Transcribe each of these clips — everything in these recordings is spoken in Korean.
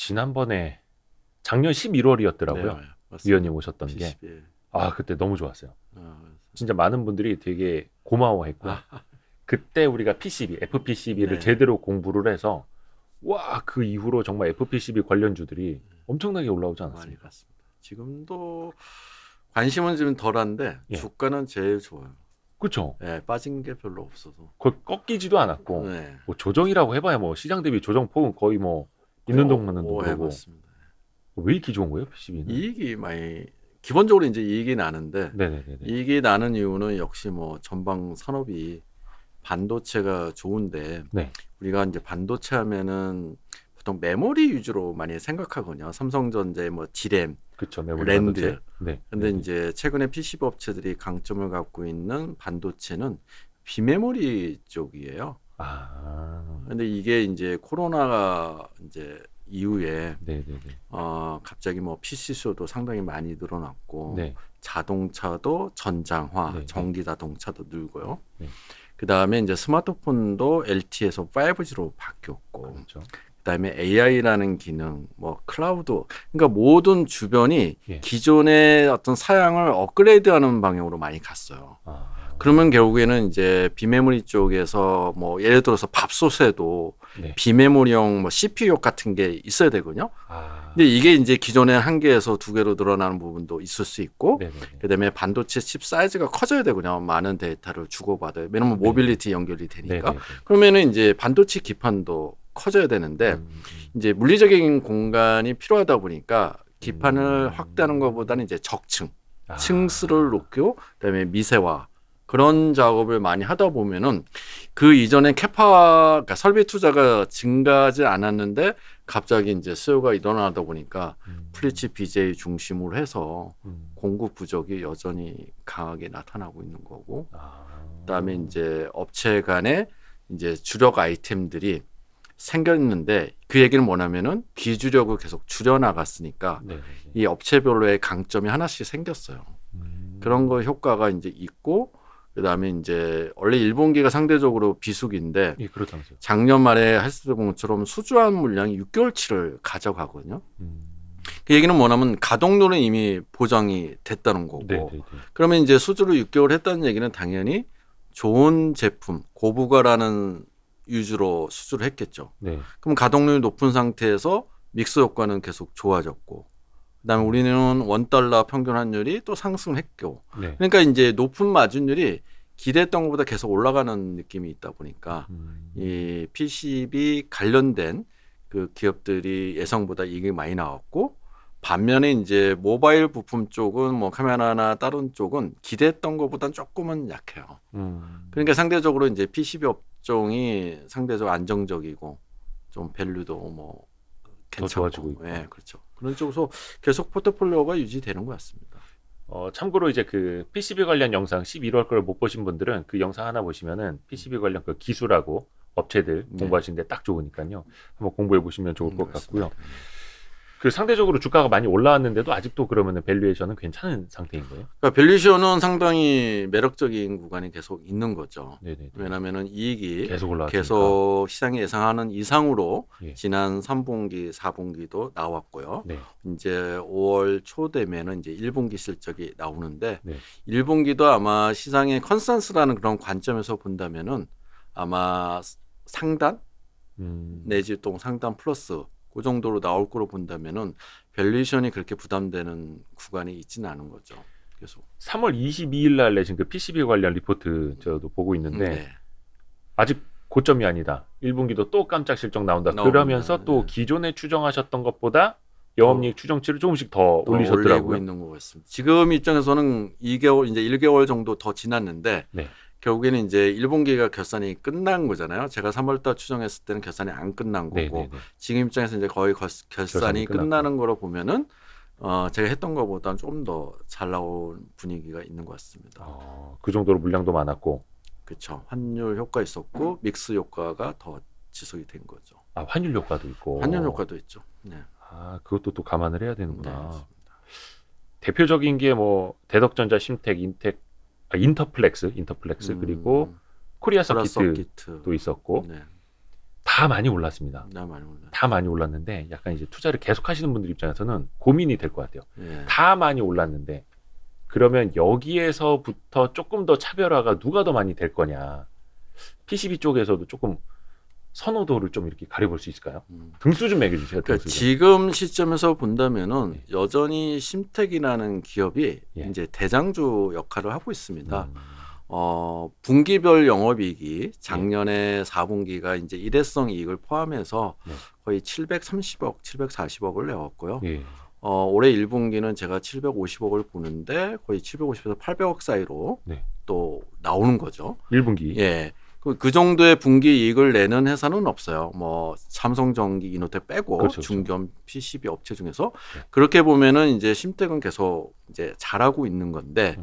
지난번에 작년 11월이었더라고요. 네, 맞습니다. 위원님 오셨던 게. PCB. 그때 너무 좋았어요. 아, 진짜 많은 분들이 되게 고마워했고요. 그때 우리가 PCB, FPCB를 네. 제대로 공부를 해서 그 이후로 정말 FPCB 관련주들이 엄청나게 올라오지 많이 않았습니까? 갔습니다. 지금도 관심은 좀 덜한데 예. 주가는 제일 좋아요. 그렇죠. 네, 빠진 게 별로 없어서. 거의 꺾이지도 않았고 네. 뭐 조정이라고 해봐야 뭐 시장 대비 조정폭은 거의 뭐 있는 동 맞는 동 그러고. 맞습니다. 왜 이렇게 좋은 거예요, PCB는? 이익이 많이 기본적으로 이제 이익이 나는데 네네네. 이익이 나는 이유는 역시 뭐 전방 산업이 반도체가 좋은데 네. 우리가 이제 반도체 하면은 보통 메모리 위주로 많이 생각하거든요. 삼성전자의 뭐 D램, 그렇죠. 메모리 랜드. 반도체. 네. 근데 네. 이제 최근에 PCB 업체들이 강점을 갖고 있는 반도체는 비메모리 쪽이에요. 근데 이게 이제 코로나가 이제 이후에 네네네. 갑자기 뭐 PC수도 상당히 많이 늘어났고 네. 자동차도 전장화, 네. 전기 자동차도 늘고요. 네. 그 다음에 이제 스마트폰도 LTE에서 5G로 바뀌었고, 그렇죠. 그 다음에 AI라는 기능, 뭐 클라우드, 그러니까 모든 주변이 예. 기존의 어떤 사양을 업그레이드하는 방향으로 많이 갔어요. 그러면 결국에는 이제 비메모리 쪽에서 뭐 예를 들어서 밥솥에도 네. 비메모리형 뭐 CPU 같은 게 있어야 되거든요. 근데 이게 이제 기존의 한 개에서 두 개로 늘어나는 부분도 있을 수 있고, 네네네. 그다음에 반도체 칩 사이즈가 커져야 되거든요. 많은 데이터를 주고받아요. 왜냐면 모빌리티 연결이 되니까. 네네네. 그러면은 이제 반도체 기판도 커져야 되는데 이제 물리적인 공간이 필요하다 보니까 기판을 확대하는 것보다는 이제 적층, 층수를 높고 그다음에 미세화 그런 작업을 많이 하다 보면은 그 이전에 그러니까 설비 투자가 증가하지 않았는데 갑자기 이제 수요가 일어나다 보니까 플리치 BJ 중심으로 해서 공급 부족이 여전히 강하게 나타나고 있는 거고, 그다음에 이제 업체 간에 이제 주력 아이템들이 생겼는데 그 얘기는 뭐냐면은 비주력을 계속 줄여나갔으니까 네네네. 이 업체별로의 강점이 하나씩 생겼어요. 그런 거 효과가 이제 있고, 그다음에 이제 원래 1분기가 상대적으로 비수기인데 예, 그렇다면서요. 작년 말에 헬스공처럼 수주한 물량이 6개월치를 가져가거든요. 그 얘기는 뭐냐면 가동률은 이미 보장이 됐다는 거고, 네네네. 그러면 이제 수주를 6개월 했다는 얘기는 당연히 좋은 제품, 고부가라는 위주로 수주를 했겠죠. 네. 그럼 가동률이 높은 상태에서 믹스 효과는 계속 좋아졌고, 그다음에 우리는 $1 평균 환율이 또 상승했고, 네. 그러니까 이제 높은 마진율이 기대했던 것보다 계속 올라가는 느낌이 있다 보니까 이 PCB 관련된 그 기업들이 예상보다 이익이 많이 나왔고, 반면에 이제 모바일 부품 쪽은 뭐 카메라나 다른 쪽은 기대했던 것보다는 조금은 약해요. 그러니까 상대적으로 이제 PCB 업종이 상대적으로 안정적이고 좀 밸류도 뭐 괜찮고, 좋아지고 있고. 네, 그렇죠. 그런 쪽으로 계속 포트폴리오가 유지되는 것 같습니다. 참고로 이제 그 PCB 관련 영상 11월 걸 못 보신 분들은 그 영상 하나 보시면은 PCB 관련 그 기술하고 업체들 네. 공부하시는데 딱 좋으니까요. 한번 공부해 보시면 좋을 것 그렇습니다. 같고요. 그 상대적으로 주가가 많이 올라왔는데도 아직도 그러면은 밸류에이션은 괜찮은 상태인 거예요? 그러니까 밸류에이션은 상당히 매력적인 구간이 계속 있는 거죠. 네네. 왜냐하면은 이익이 계속 올라왔으니까. 계속 시장이 예상하는 이상으로 예. 지난 3분기, 4분기도 나왔고요. 네. 이제 5월 초 되면은 이제 1분기 실적이 나오는데, 네. 1분기도 아마 시장의 컨센서스라는 그런 관점에서 본다면은 아마 상단 내지 또 상단 플러스 그 정도로 나올 거로 본다면은 밸류에이션이 그렇게 부담되는 구간이 있지는 않은 거죠. 계속. 3월 22일 날 내신 그 PCB 관련 리포트 저도 보고 있는데 네. 아직 고점이 아니다. 1분기도 또 깜짝 실적 나온다. 나옵니다. 그러면서 또 네. 기존에 추정하셨던 것보다 영업이익 추정치를 조금씩 더 올리고 올리셨더라고요. 있는 것 같습니다. 지금 입장에서는 2개월 이제 1개월 정도 더 지났는데 네. 결국에는 이제 1분기가 결산이 끝난 거잖아요. 제가 3월달 추정했을 때는 결산이 안 끝난 거고, 네네네. 지금 입장에서 이제 거의 결산이 끝났고. 끝나는 거로 보면은 제가 했던 것보다는 좀 더 잘 나온 분위기가 있는 것 같습니다. 그 정도로 물량도 많았고. 그렇죠. 환율 효과 있었고 믹스 효과가 더 지속이 된 거죠. 환율 효과도 있고. 환율 효과도 있죠. 네. 그것도 또 감안을 해야 네, 되는구나. 맞습니다. 대표적인 게 뭐 대덕전자, 심텍, 인터플렉스 그리고 코리아 서키트도 서키트. 있었고 네. 다 많이 올랐습니다. 나 많이 올랐. 다 많이 올랐는데 약간 이제 투자를 계속 하시는 분들 입장에서는 고민이 될 것 같아요. 예. 다 많이 올랐는데 그러면 여기에서부터 조금 더 차별화가 누가 더 많이 될 거냐. PCB 쪽에서도 조금 선호도를 좀 이렇게 가려볼 수 있을까요? 등수 좀 매겨주세요. 그러니까 등수 좀. 지금 시점에서 본다면은 네. 여전히 심택이라는 기업이 예. 이제 대장주 역할을 하고 있습니다. 음. 분기별 영업이익이 작년에 4분기가 이제 일회성 이익을 포함해서 네. 거의 730억, 740억을 내왔고요. 예. 올해 1분기는 제가 750억을 보는데 거의 750에서 800억 사이로 네. 또 나오는 거죠. 1분기. 예. 그 정도의 분기 이익을 내는 회사는 없어요. 뭐 삼성전기, 이노텍 빼고 그렇죠, 그렇죠. 중견 PCB 업체 중에서 네. 그렇게 보면은 이제 심택은 계속 이제 잘하고 있는 건데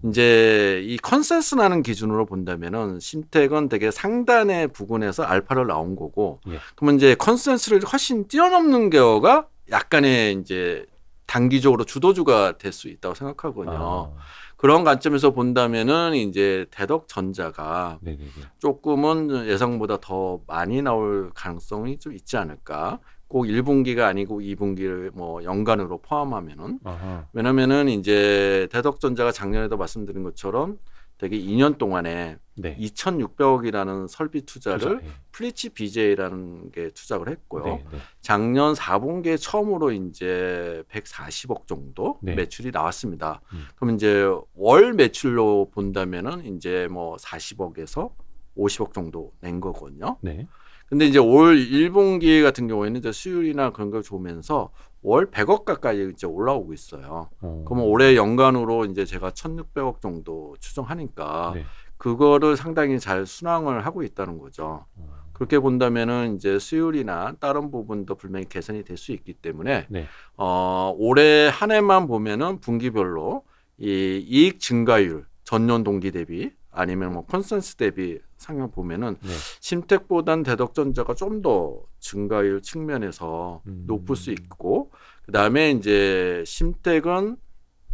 이제 이 컨센서스라는 기준으로 본다면은 심택은 되게 상단의 부근에서 알파를 나온 거고 예. 그러면 이제 컨센서스를 훨씬 뛰어넘는 거가 약간의 이제 단기적으로 주도주가 될 수 있다고 생각하거든요. 아. 그런 관점에서 본다면은 이제 대덕전자가 네네네. 조금은 예상보다 더 많이 나올 가능성이 좀 있지 않을까. 꼭 1분기가 아니고 2분기를 뭐 연간으로 포함하면은. 아하. 왜냐면은 이제 대덕전자가 작년에도 말씀드린 것처럼 되게 2년 동안에 네. 2,600억이라는 설비 투자를 투자, 예. 플리치 BJ라는 게 투자를 했고요. 네, 네. 작년 4분기에 처음으로 이제 140억 정도 네. 매출이 나왔습니다. 그럼 이제 월 매출로 본다면은 이제 뭐 40억에서 50억 정도 낸 거거든요. 네. 근데 이제 올 1분기 같은 경우에는 이제 수율이나 그런 걸 보면서 월 100억 가까이 이제 올라오고 있어요. 그러면 올해 연간으로 이제 제가 1,600억 정도 추정하니까 네. 그거를 상당히 잘 순항을 하고 있다는 거죠. 그렇게 본다면은 이제 수율이나 다른 부분도 분명히 개선이 될 수 있기 때문에 네. 올해 한 해만 보면은 분기별로 이 이익 증가율 전년 동기 대비 아니면 뭐 컨센스 대비 상향 보면은 네. 심택보단 대덕전자가 좀 더 증가율 측면에서 높을 수 있고 그다음에 이제 심택은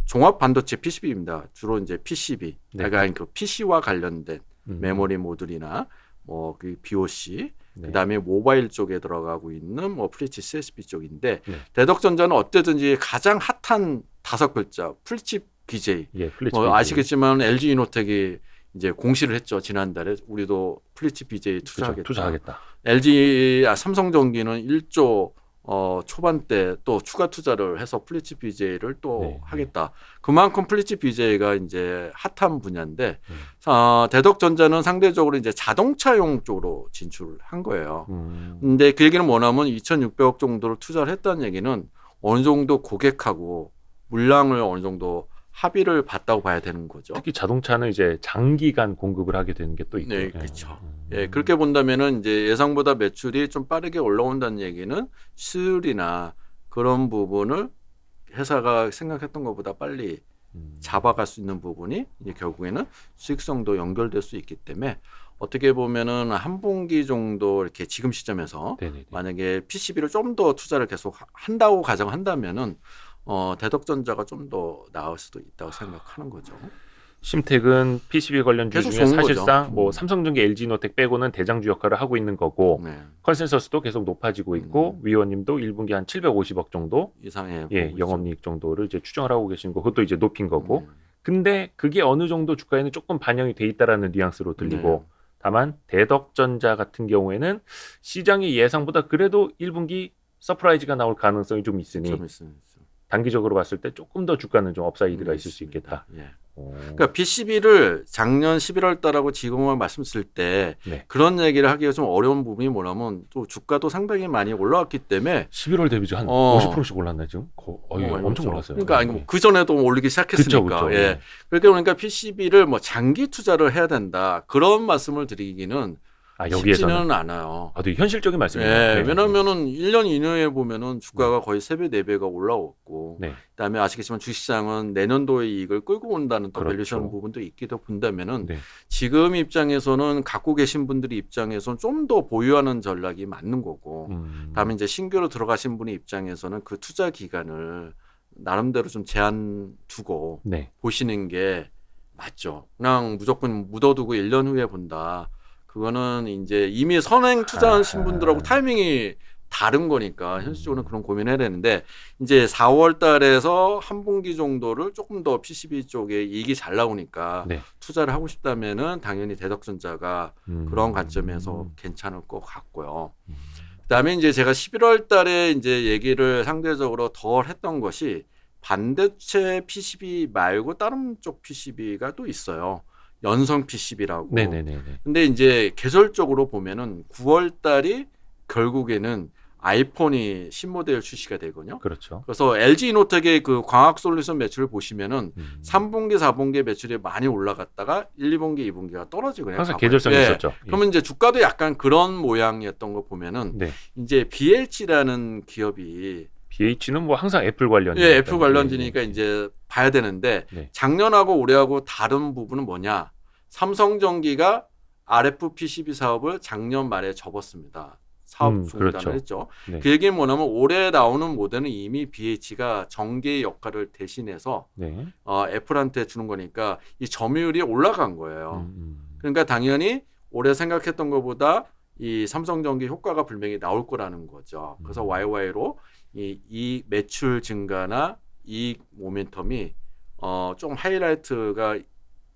종합 반도체 PCB입니다. 주로 이제 PCB, 네. 그러니까 그 PC와 관련된 메모리 모듈이나 뭐 그 BOC, 네. 그다음에 모바일 쪽에 들어가고 있는 뭐 프리치 CSP 쪽인데 네. 대덕전자는 어쨌든지 가장 핫한 5글자 프리치 BJ. 예, 플리츠 뭐 BJ. 아시겠지만 LG 이노텍이 이제 공시를 했죠. 지난달에 우리도 플리치 BJ 그렇죠. 투자하겠다. 투자하겠다. 삼성전기는 1조 초반대 또 추가 투자를 해서 플리치 BJ를 또 네, 하겠다. 그만큼 플리치 BJ가 이제 핫한 분야인데 대덕전자는 상대적으로 이제 자동차용 쪽으로 진출한 거예요. 근데 그 얘기는 뭐냐면 2,600억 정도를 투자를 했다는 얘기는 어느 정도 고객하고 물량을 어느 정도 합의를 봤다고 봐야 되는 거죠. 특히 자동차는 이제 장기간 공급을 하게 되는 게 또 있고. 네, 그렇죠. 예, 그렇게 본다면은 이제 예상보다 매출이 좀 빠르게 올라온다는 얘기는 수율이나 그런 부분을 회사가 생각했던 것보다 빨리 잡아갈 수 있는 부분이 이제 결국에는 수익성도 연결될 수 있기 때문에 어떻게 보면은 한 분기 정도 이렇게 지금 시점에서 네네네. 만약에 PCB를 좀 더 투자를 계속 한다고 가정한다면은 대덕전자가 좀 더 나을 수도 있다고 생각하는 거죠. 심택은 PCB 관련주 계속 중에 좋은 사실상 거죠. 뭐 삼성전기, LG노텍 빼고는 대장주 역할을 하고 있는 거고 네. 컨센서스도 계속 높아지고 있고 위원님도 1분기 한 750억 정도 이상의 예, 영업이익 정도를 이제 추정을 하고 계신 거 그것도 이제 높인 거고 네. 근데 그게 어느 정도 주가에는 조금 반영이 돼 있다라는 뉘앙스로 들리고 다만 대덕전자 같은 경우에는 시장의 예상보다 그래도 1분기 서프라이즈가 나올 가능성이 좀 있으니 좀 있습니다. 단기적으로 봤을 때 조금 더 주가는 좀 업사이드가 있을 수 있겠다. 예. 오. 그러니까 PCB를 작년 11월 달하고 지금을 말씀드릴 때 네. 그런 얘기를 하기가 좀 어려운 부분이 뭐냐면 또 주가도 상당히 많이 올라왔기 때문에 11월 대비 한 50%씩 올랐나 지금? 엄청 올랐어요. 그러니까 아니, 그 전에도 올리기 시작했으니까. 그쵸. 예. 그러니까 PCB를 뭐 장기 투자를 해야 된다 그런 말씀을 드리기는 여기에서는 쉽지는 않아요. 되게 현실적인 말씀이에요. 예, 네. 왜냐면은 1년 이내에 보면은 주가가 거의 3배, 4배가 올라왔고, 네. 그다음에 아시겠지만 주식시장은 내년도의 이익을 끌고 온다는 또 그렇죠. 밸류션 부분도 있기도 본다면은 네. 지금 입장에서는 갖고 계신 분들이 입장에서는 좀 더 보유하는 전략이 맞는 거고, 다음에 이제 신규로 들어가신 분의 입장에서는 그 투자 기간을 나름대로 좀 제한 두고 네. 보시는 게 맞죠. 그냥 무조건 묻어두고 1년 후에 본다. 그거는 이제 이미 선행 투자하신 분들하고 아하. 타이밍이 다른 거니까 현실적으로는 그런 고민을 해야 되는데 이제 4월 달에서 한 분기 정도를 조금 더 PCB 쪽에 이익이 잘 나오니까 네. 투자를 하고 싶다면은 당연히 대덕전자가 그런 관점에서 괜찮을 것 같고요. 그다음에 이제 제가 11월 달에 이제 얘기를 상대적으로 덜 했던 것이 반도체 PCB 말고 다른 쪽 PCB가 또 있어요. 연성 PCB라고. 네네네네. 근데 이제 계절적으로 보면은 9월 달이 결국에는 아이폰이 신모델 출시가 되거든요. 그렇죠. 그래서 LG 이노텍의 그 광학 솔루션 매출을 보시면은 3분기, 4분기 매출이 많이 올라갔다가 1, 2분기, 2분기가 떨어지고 항상 계절성이 있었죠. 예. 그러면 이제 주가도 약간 그런 모양이었던 거 보면은 네. 이제 BH라는 기업이 BH는 뭐 항상 애플 관련. 예, 애플 관련주니까 이제 봐야 되는데 네. 작년하고 올해하고 다른 부분은 뭐냐? 삼성전기가 RF PCB 사업을 작년 말에 접었습니다. 사업 중단을 그렇죠. 했죠. 네. 그 얘기는 뭐냐면 올해 나오는 모델은 이미 BH가 전기의 역할을 대신해서 네. 애플한테 주는 거니까 이 점유율이 올라간 거예요. 그러니까 당연히 올해 생각했던 것보다 이 삼성전기 효과가 분명히 나올 거라는 거죠. 그래서 YY로 이 매출 증가나 이익 모멘텀이 좀 하이라이트가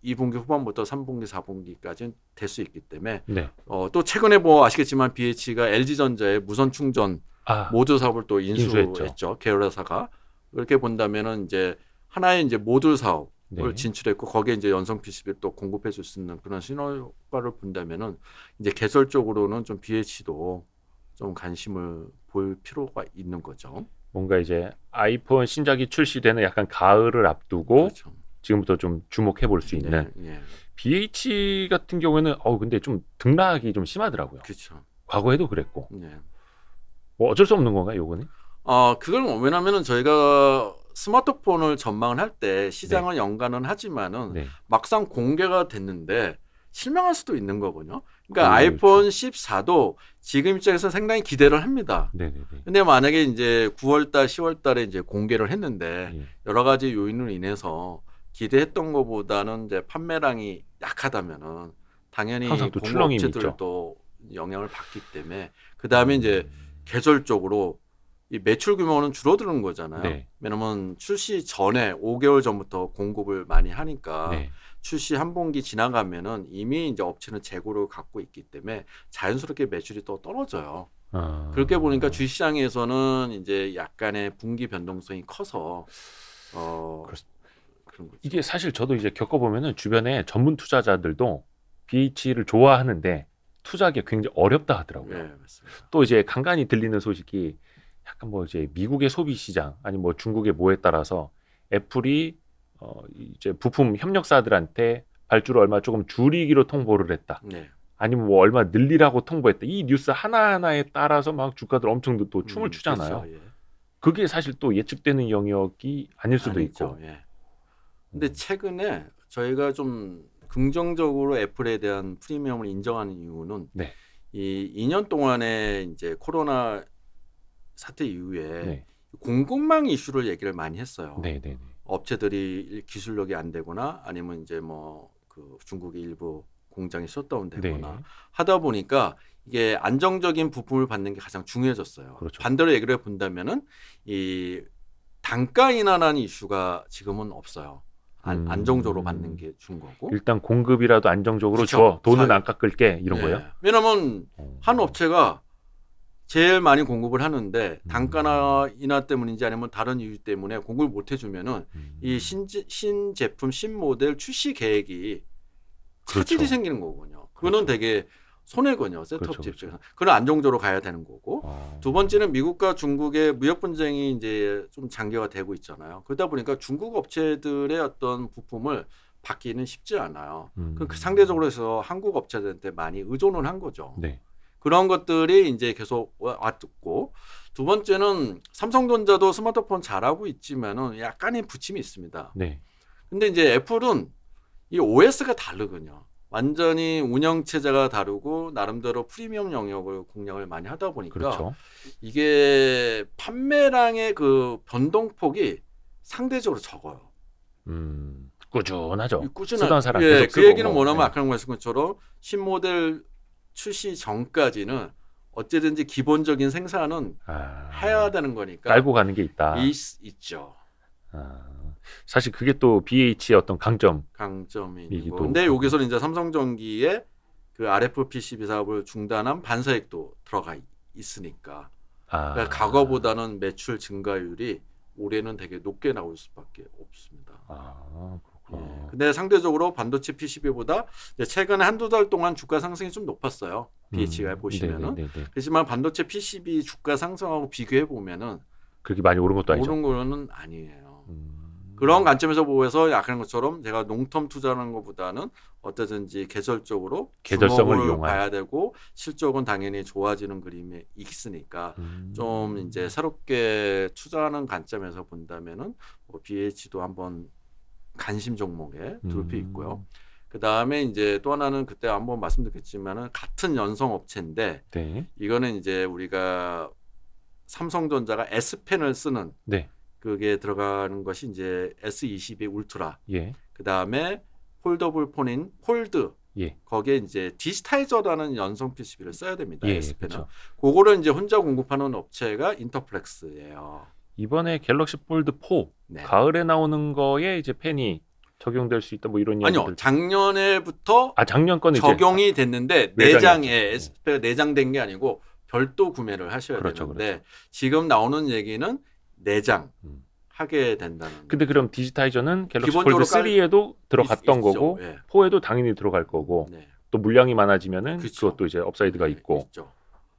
2분기 후반부터 3분기, 4분기까지는 될 수 있기 때문에 네. 또 최근에 뭐 아시겠지만 BH가 LG전자의 무선 충전 모듈 사업을 또 인수했죠. 계열사가. 그렇게 본다면은 이제 하나의 이제 모듈 사업을 네. 진출했고 거기에 이제 연성 PCB를 또 공급해 줄 수 있는 그런 신호 효과를 본다면은 이제 계절적으로는 좀 BH도 좀 관심을 볼 필요가 있는 거죠. 뭔가 이제 아이폰 신작이 출시되는 약간 가을을 앞두고 그렇죠. 지금부터 좀 주목해 볼 수 있는. 예. BH 같은 경우에는 근데 좀 등락이 좀 심하더라고요. 그렇죠. 과거에도 그랬고. 예. 뭐 어쩔 수 없는 건가요, 요거는? 그걸 왜냐면은 저희가 스마트폰을 전망을 할 때 시장을 연관은 하지만은 네. 막상 공개가 됐는데 실망할 수도 있는 거군요. 그러니까 그렇죠. 아이폰 14도 지금 입장에서 상당히 기대를 합니다. 네네네. 근데 만약에 이제 9월 달, 10월 달에 이제 공개를 했는데 예. 여러 가지 요인으로 인해서 기대했던 것보다는 이제 판매량이 약하다면은 당연히 항상 또 출렁임이 있죠. 공업체들도 영향을 받기 때문에 그 다음에 이제 계절적으로 이 매출 규모는 줄어드는 거잖아요. 네. 왜냐면 출시 전에 5개월 전부터 공급을 많이 하니까 네. 출시 한 분기 지나가면은 이미 이제 업체는 재고를 갖고 있기 때문에 자연스럽게 매출이 또 떨어져요. 그렇게 보니까 주식시장에서는 이제 약간의 분기 변동성이 커서 그런 거죠. 이게 사실 저도 이제 겪어보면은 주변에 전문 투자자들도 BH를 좋아하는데 투자하기 굉장히 어렵다 하더라고요. 네, 맞습니다. 또 이제 간간히 들리는 소식이 약간 뭐 이제 미국의 소비 시장 아니 뭐 중국의 뭐에 따라서 애플이 이제 부품 협력사들한테 발주를 얼마 조금 줄이기로 통보를 했다. 네. 아니면 뭐 얼마 늘리라고 통보했다. 이 뉴스 하나하나에 따라서 막 주가들 엄청 또 춤을 추잖아요. 그렇죠. 예. 그게 사실 또 예측되는 영역이 아닐 수도 아니죠. 있고. 예. 근데 최근에 저희가 좀 긍정적으로 애플에 대한 프리미엄을 인정하는 이유는 네. 이 2년 동안에 이제 코로나 사태 이후에 네. 공급망 이슈를 얘기를 많이 했어요. 네네네. 업체들이 기술력이 안 되거나 아니면 이제 뭐 그 중국의 일부 공장이 셧다운되거나 네. 하다 보니까 이게 안정적인 부품을 받는 게 가장 중요해졌어요. 그렇죠. 반대로 얘기를 해본다면은 이 단가 인하라는 이슈가 지금은 없어요. 안정적으로 받는 게 준 거고. 일단 공급이라도 안정적으로 그쵸. 줘. 돈은 안 깎을게 이런 예. 거요? 왜냐면 한 업체가 제일 많이 공급을 하는데 단가 인하 때문인지 아니면 다른 이유 때문에 공급을 못 해주면은 이 신제품 신모델 출시 계획이 차질이 그렇죠. 생기는 거군요. 그거는 그렇죠. 되게 손해거든요. 세트업체 그렇죠. 입장에서. 그건 안정적으로 가야 되는 거고. 두 번째는 미국과 중국의 무역 분쟁이 이제 좀 장기화 되고 있잖아요. 그러다 보니까 중국 업체들의 어떤 부품을 받기는 쉽지 않아요. 그 상대적으로 해서 한국 업체들한테 많이 의존을 한 거죠. 네. 그런 것들이 이제 계속 왔고, 두 번째는 삼성전자도 스마트폰 잘하고 있지만은 약간의 부침이 있습니다. 네. 근데 이제 애플은 이 OS가 다르거든요. 완전히 운영 체제가 다르고 나름대로 프리미엄 영역을 공략을 많이 하다 보니까 그렇죠. 이게 판매량의 그 변동폭이 상대적으로 적어요. 꾸준하죠. 꾸준한 쓰던 사람 예, 계속 그 쓰고 얘기는 뭐. 뭐냐면 네. 아까 말씀한 것처럼 신모델 출시 전까지는 어쨌든지 기본적인 생산은 해야 되는 거니까 깔고 가는 게 있다. 있죠. 사실 그게 또 BH의 어떤 강점이고. 이기도 근데 하고. 여기서는 이제 삼성전기의 그 RF PCB 사업을 중단한 반사익도 들어가 있으니까 그러니까 과거보다는 매출 증가율이 올해는 되게 높게 나올 수밖에 없습니다. 그렇구나. 근데 상대적으로 반도체 PCB보다 최근에 한두 달 동안 주가 상승이 좀 높았어요. BH가 보시면은. 네네네네. 그렇지만 반도체 PCB 주가 상승하고 비교해 보면은 그렇게 많이 오른 것도 아니죠. 오른 거는 아니에요. 그런 관점에서 보면서 약한 것처럼 제가 롱텀 투자하는 것보다는 어떠든지 계절적으로 계절성을 주목을 이용한. 봐야 되고 실적은 당연히 좋아지는 그림이 있으니까 좀 이제 새롭게 투자하는 관점에서 본다면은 뭐 BH도 한번 관심 종목에 둘 필요 있고요. 그 다음에 이제 또 하나는 그때 한번 말씀드렸지만은 같은 연성 업체인데 네. 이거는 이제 우리가 삼성전자가 S펜을 쓰는 네. 그게 들어가는 것이 이제 S22 울트라. 예. 그 다음에 폴더블 폰인 폴드. 예. 거기에 이제 디지타이저라는 연성 PCB를 써야 됩니다. 예. S펜은. 그렇죠. 그거를 이제 혼자 공급하는 업체가 인터플렉스예요. 이번에 갤럭시 폴드 4 네. 가을에 나오는 거에 이제 펜이 적용될 수 있다 뭐 이런 아니요, 이야기들. 작년에부터 작년 거는 적용이 됐는데 내장이었죠. 내장에 S펜 내장된 게 아니고 별도 구매를 하셔야 그렇죠, 되는데 지금 나오는 얘기는 내장 하게 된다는. 근데 그럼 디지타이저는 갤럭시 기본적으로 폴드 3에도 들어갔던 있죠. 거고 예. 4에도 당연히 들어갈 거고 네. 또 물량이 많아지면은 그쵸. 그것도 이제 업사이드가 네, 있고 있죠.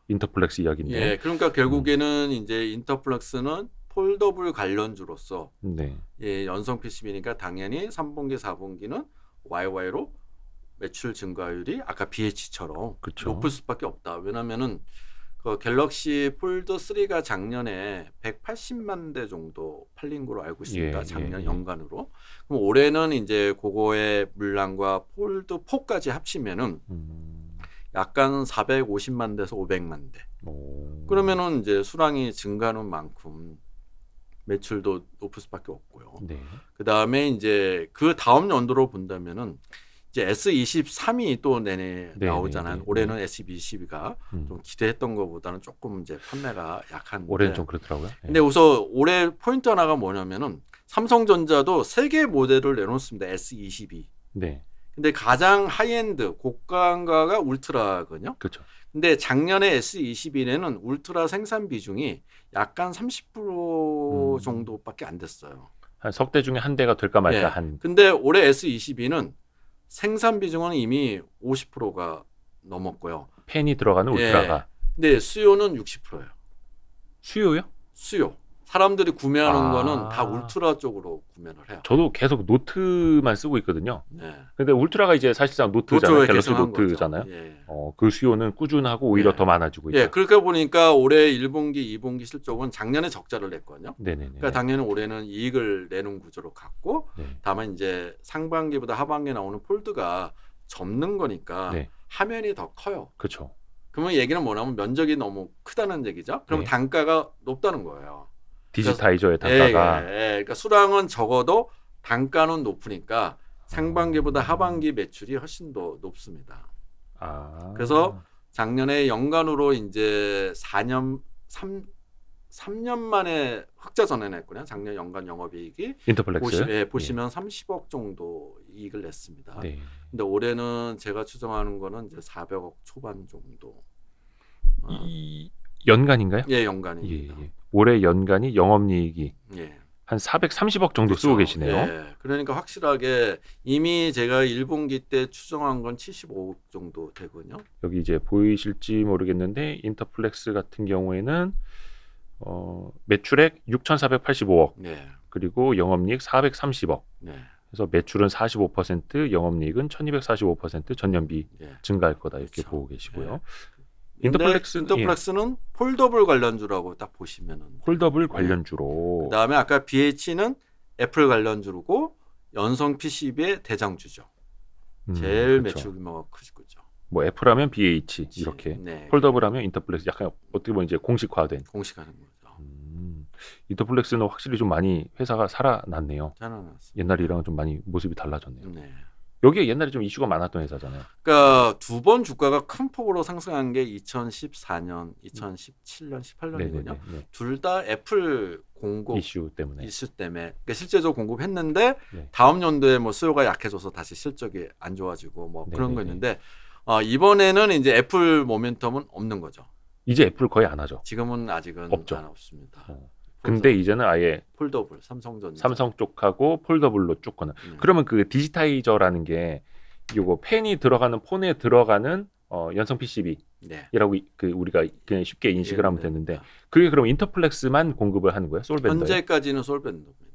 인터플렉스 이야기인데. 예, 그러니까 결국에는 이제 인터플렉스는 폴더블 관련주로서 네. 예, 연성 PCB니까 당연히 3분기, 4분기는 YY로 매출 증가율이 아까 BH처럼 그쵸. 높을 수밖에 없다. 왜냐면은 그 갤럭시 폴드 3가 작년에 180만 대 정도 팔린 걸로 알고 있습니다. 예, 작년 예, 예. 연간으로. 그럼 올해는 이제 그거의 물량과 폴드 4까지 합치면은 약간 450만 대에서 500만 대. 그러면은 이제 수량이 증가하는 만큼 매출도 높을 수밖에 없고요. 네. 그 다음에 이제 그 다음 연도로 본다면은 이제 S23이 또 내내 네, 나오잖아요. 네, 네, 올해는 네. S22가 좀 기대했던 것보다는 조금 이제 판매가 약한데. 올해는 좀 그렇더라고요. 네. 근데 우선 올해 포인트 하나가 뭐냐면은 삼성전자도 3개 모델을 내놓습니다. S22. 네. 근데 가장 하이엔드 고가가 울트라거든요. 그렇죠. 근데 작년에 S22에는 울트라 생산 비중이 약간 30% 정도밖에 안 됐어요. 한 석 대 중에 한 대가 될까 말까 예. 한. 근데 올해 S22는 생산 비중은 이미 50%가 넘었고요. 펜이 들어가는 울트라가. 근데 수요는 60%예요. 수요요? 수요. 사람들이 구매하는 아. 거는 다 울트라 쪽으로 구매를 해요. 저도 계속 노트만 쓰고 있거든요. 네. 근데 울트라가 이제 사실상 노트잖아요. 노트에 갤럭시 계승한 노트잖아요. 거죠. 예. 그 수요는 꾸준하고 오히려 예. 더 많아지고 있다. 예, 그렇게 보니까 올해 1분기, 2분기 실적은 작년에 적자를 냈거든요. 네네네. 그러니까 당연히 올해는 이익을 내는 구조로 갔고, 네. 다만 이제 상반기보다 하반기에 나오는 폴드가 접는 거니까 네. 화면이 더 커요. 그렇죠. 그러면 얘기는 뭐냐면 면적이 너무 크다는 얘기죠. 그럼 네. 단가가 높다는 거예요. 디지타이저의 단가가. 그러니까 수량은 적어도 단가는 높으니까 상반기보다 하반기 매출이 훨씬 더 높습니다. 그래서 작년에 연간으로 이제 3년 만에 흑자 전환했거든요. 작년 연간 영업이익이 인터플렉스. 보시면 30억 정도 이익을 냈습니다. 네. 근데 올해는 제가 추정하는 거는 이제 400억 초반 정도. 이 연간인가요? 예, 연간입니다. 예. 올해 연간이 영업이익이 예. 한 430억 정도 쓰고 계시네요. 예. 그러니까 확실하게 이미 제가 1분기 때 추정한 건 75억 정도 되거든요. 여기 이제 보이실지 모르겠는데 인터플렉스 같은 경우에는 매출액 6,485억 네. 그리고 영업이익 430억. 네. 그래서 매출은 45%, 영업이익은 1,245% 전년비 예. 증가할 거다 이렇게 그렇죠. 보고 계시고요. 예. 인터플렉스는 폴더블 관련주라고 딱 보시면은. 폴더블 관련주로. 그다음에 아까 BH는 애플 관련주고 연성 PCB의 대장주죠. 제일 그렇죠. 매출 규모가 크죠. 뭐 애플하면 BH 이렇게, 네. 폴더블하면 인터플렉스 약간 어떻게 보면 이제 공식화된. 공식하는 거죠. 인터플렉스는 확실히 좀 많이 회사가 살아났네요. 잘해놨습니다. 옛날이랑은 좀 많이 모습이 달라졌네요. 네. 여기에 옛날에 좀 이슈가 많았던 회사잖아요. 그러니까 두 번 주가가 큰 폭으로 상승한 게 2014년, 2017년, 18년이거든요. 네네네. 둘 다 애플 공급 이슈 때문에. 그러니까 실제적으로 공급했는데 네. 다음 연도에 뭐 수요가 약해져서 다시 실적이 안 좋아지고 뭐 그런 거 네네네. 있는데 이번에는 이제 애플 모멘텀은 없는 거죠. 이제 애플 거의 안 하죠. 지금은 아직은 없죠. 없습니다. 근데 이제는 아예 폴더블, 삼성전자. 삼성 쪽하고 폴더블로 쭉 거는. 그러면 그 디지타이저라는 게 요거 펜이 들어가는 폰에 들어가는 연성 PCB라고 네. 그 우리가 그냥 쉽게 인식을 하면 네. 되는데 그게 그럼 인터플렉스만 공급을 하는 거예요? 솔벤더에? 현재까지는 솔벤더입니다.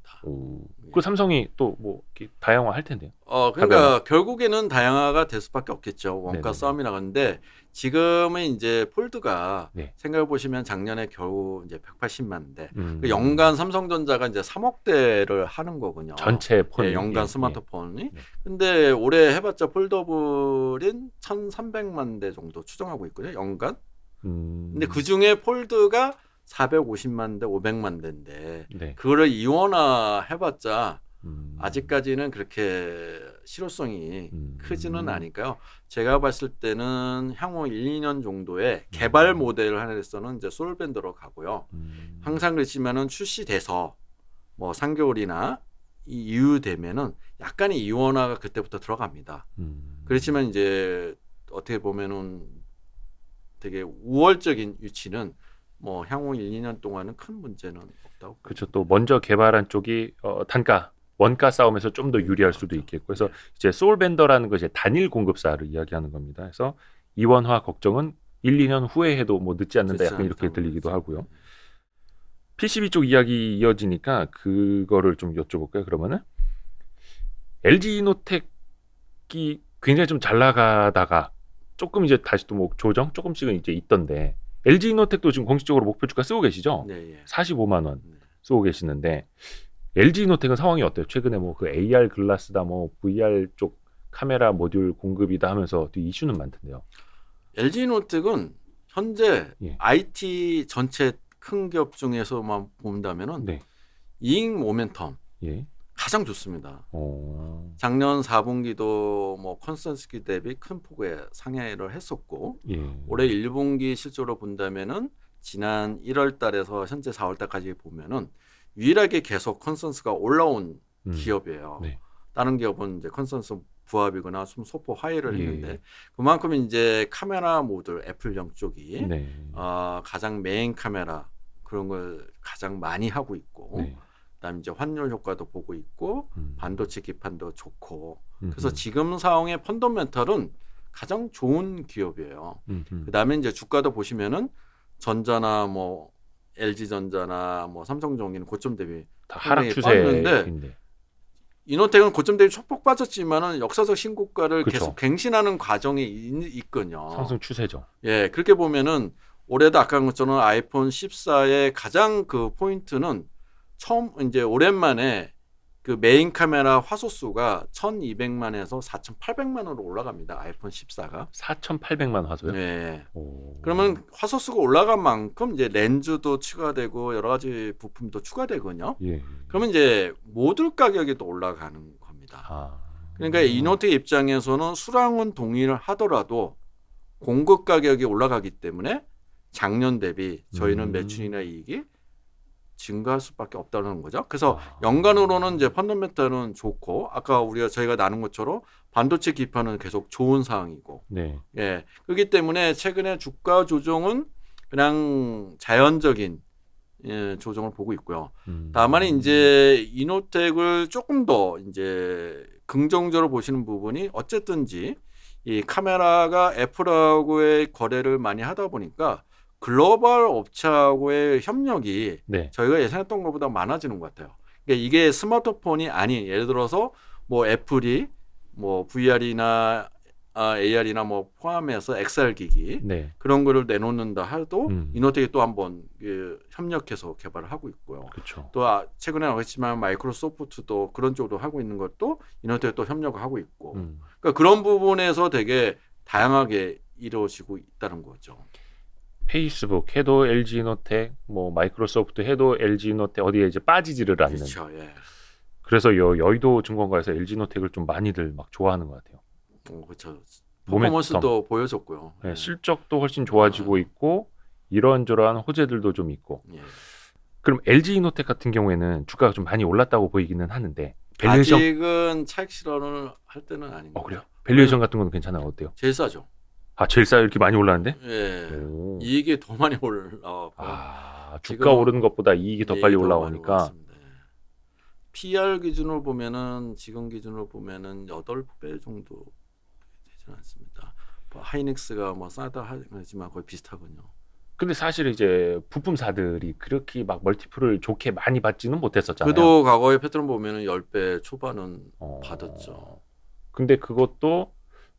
그 삼성이 또 뭐 다양화 할 텐데요. 그러니까 결국에는 다양화가 될 수밖에 없겠죠. 원가 네네네. 싸움이 나가는데 지금은 이제 폴드가 네. 생각해 보시면 작년에 겨우 이제 180만 대. 음. 연간 삼성전자가 이제 3억 대를 하는 거군요. 전체 폰 연간 스마트폰이. 근데 올해 해봤자 폴더블인 1,300만 대 정도 추정하고 있거든요. 연간. 근데 그 중에 폴드가 450만 대, 500만 대인데 네. 그거를 이원화 해봤자 아직까지는 그렇게 실효성이 크지는 않으니까요. 제가 봤을 때는 향후 1, 2년 정도의 개발 모델을 하나로서는 이제 솔벤더로 가고요. 항상 그렇지만은 출시돼서 뭐 3개월이나 이후 되면은 약간의 이원화가 그때부터 들어갑니다. 그렇지만 이제 어떻게 보면은 되게 우월적인 위치는 뭐 향후 1, 2년 동안은 큰 문제는 없다고. 그렇죠. 또 먼저 개발한 쪽이 원가 싸움에서 좀 더 유리할 수도 있겠고. 그래서 이제 솔벤더라는 것이 단일 공급사를 이야기하는 겁니다. 그래서 이원화 걱정은 1, 2년 후에 해도 뭐 늦지 않는다 약간 이렇게 들리기도 하고요. PCB 쪽 이야기 이어지니까 그거를 좀 여쭤볼까요? 그러면은 LG이노텍이 굉장히 좀 잘 나가다가 조금 이제 다시 또 뭐 조정 조금씩은 이제 있던데 LG이노텍도 지금 공식적으로 목표 주가 쓰고 계시죠? 네, 45만 원 쓰고 계시는데 LG이노텍은 상황이 어때요? 최근에 뭐 그 AR 글라스다 뭐 VR 쪽 카메라 모듈 공급이다 하면서 또 이슈는 많던데요. LG이노텍은 현재 예. IT 전체 큰 기업 중에서만 본다면은 네. 이익 모멘텀 예. 가장 좋습니다. 작년 4분기도 뭐 컨센서스 대비 큰 폭의 상향을 했었고 예. 올해 1분기 실적으로 본다면은 지난 1월 달에서 현재 4월 달까지 보면은 유일하게 계속 컨센서스가 올라온 기업이에요. 네. 다른 기업은 이제 컨센서스 부합이거나 좀 소폭 하회를 예. 했는데 그만큼 이제 카메라 모듈 애플형 쪽이 네. 가장 메인 카메라 그런 걸 가장 많이 하고 있고 네. 그다음에 이제 환율 효과도 보고 있고 반도체 기판도 좋고 그래서 지금 상황의 펀더멘털은 가장 좋은 기업이에요. 그다음에 이제 주가도 보시면은 전자나 뭐 LG전자나 뭐 삼성전기는 고점 대비 다 하락 추세인데 이노텍은 고점 대비 초폭 빠졌지만은 역사적 신고가를 그쵸. 계속 갱신하는 과정이 있거든요. 상승 추세죠. 예, 그렇게 보면은 올해도 아까 한 것처럼 아이폰 14의 가장 그 포인트는 처음 이제 오랜만에 그 메인 카메라 화소수가 1,200만에서 4,800만으로 올라갑니다. 아이폰 14가 4,800만 화소요? 네. 오. 그러면 화소수가 올라간 만큼 이제 렌즈도 추가되고 여러 가지 부품도 추가되거든요. 예. 그러면 이제 모듈 가격이 또 올라가는 겁니다. 그러니까 이노텍 입장에서는 수량은 동일을 하더라도 공급 가격이 올라가기 때문에 작년 대비 저희는 매출이나 이익이 증가할 수밖에 없다는 거죠. 그래서 연간으로는 이제 펀더멘털은 좋고 아까 저희가 나눈 것처럼 반도체 기판은 계속 좋은 상황이고, 네. 예, 그렇기 때문에 최근에 주가 조정은 그냥 자연적인 조정을 보고 있고요. 다만 이제 이노텍을 조금 더 이제 긍정적으로 보시는 부분이 어쨌든지 이 카메라가 애플하고의 거래를 많이 하다 보니까. 글로벌 업체하고의 협력이 네. 저희가 예상했던 것보다 많아지는 것 같아요. 그러니까 이게 스마트폰이 아닌 예를 들어서 뭐 애플이 뭐 VR이나 AR이나 뭐 포함해서 XR 기기 네. 그런 거를 내놓는다 해도 이노텍이 또 한번 협력해서 개발을 하고 있고요. 그렇죠. 또 최근에 나왔지만 마이크로소프트도 그런 쪽으로 하고 있는 것도 이노텍이 또 협력을 하고 있고 그러니까 그런 부분에서 되게 다양하게 이루어지고 있다는 거죠. 페이스북 해도 LG이노텍, 뭐 마이크로소프트 해도 LG이노텍 어디에 이제 빠지지를 않는. 그렇죠. 예. 그래서 여의도 증권가에서 LG노텍을 좀 많이들 막 좋아하는 것 같아요. 그렇죠. 모멘텀. 퍼포먼스도 보여줬고요. 네, 예. 실적도 훨씬 좋아지고 있고 이런저런 호재들도 좀 있고. 예. 그럼 LG이노텍 같은 경우에는 주가가 좀 많이 올랐다고 보이기는 하는데 밸류에이션 아직은 차익 실현을 할 때는 아닌 거죠. 그래요? 밸류에이션 같은 건 괜찮아요? 어때요? 제일 싸죠. 아, 제일 싸요? 이렇게 많이 올랐는데? 예. 오. 이익이 더 많이 올라왔고 아, 지금 주가 오르는 것보다 이익이 더 빨리 이익이 더 많이 올라오니까. 올랐습니다. PR 기준으로 보면은 지금 기준으로 보면은 8배 정도 되지는 않습니다. 뭐 하이닉스가 뭐 싸다 하지만 거의 비슷하군요. 근데 사실 이제 부품사들이 그렇게 막 멀티플을 좋게 많이 받지는 못했었잖아요. 그래도 과거의 패턴 보면은 10배 초반은 받았죠. 근데 그것도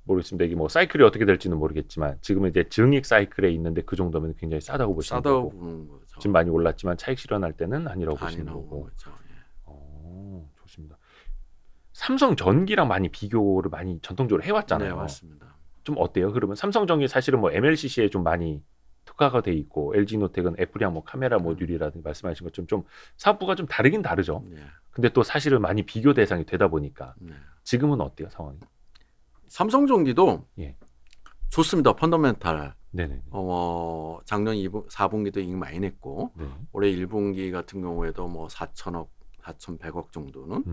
모르겠습니다. 이게 뭐 사이클이 어떻게 될지는 모르겠지만 지금은 이제 증익 사이클에 있는데 그 정도면 굉장히 싸다고 보시는 싸다고 거고. 보는 거죠. 지금 많이 올랐지만 차익 실현할 때는 아니라고 보시는 아니라고 거고. 거죠. 예. 좋습니다. 삼성전기랑 많이 비교를 많이 전통적으로 해왔잖아요. 네, 맞습니다. 좀 어때요? 그러면 삼성전기 사실은 뭐 MLCC에 좀 많이 특화가 돼 있고 LG노텍은 애플이랑 뭐 카메라 모듈이라든지 말씀하신 것처럼 좀 사업부가 좀 다르긴 다르죠. 네. 근데 또 사실은 많이 비교 대상이 되다 보니까 네. 지금은 어때요 상황이? 삼성전기도 예. 좋습니다. 펀더멘탈. 네네. 작년 4분기도 이익 많이 냈고 네. 올해 1분기 같은 경우에도 뭐 4천억, 4,100억 정도는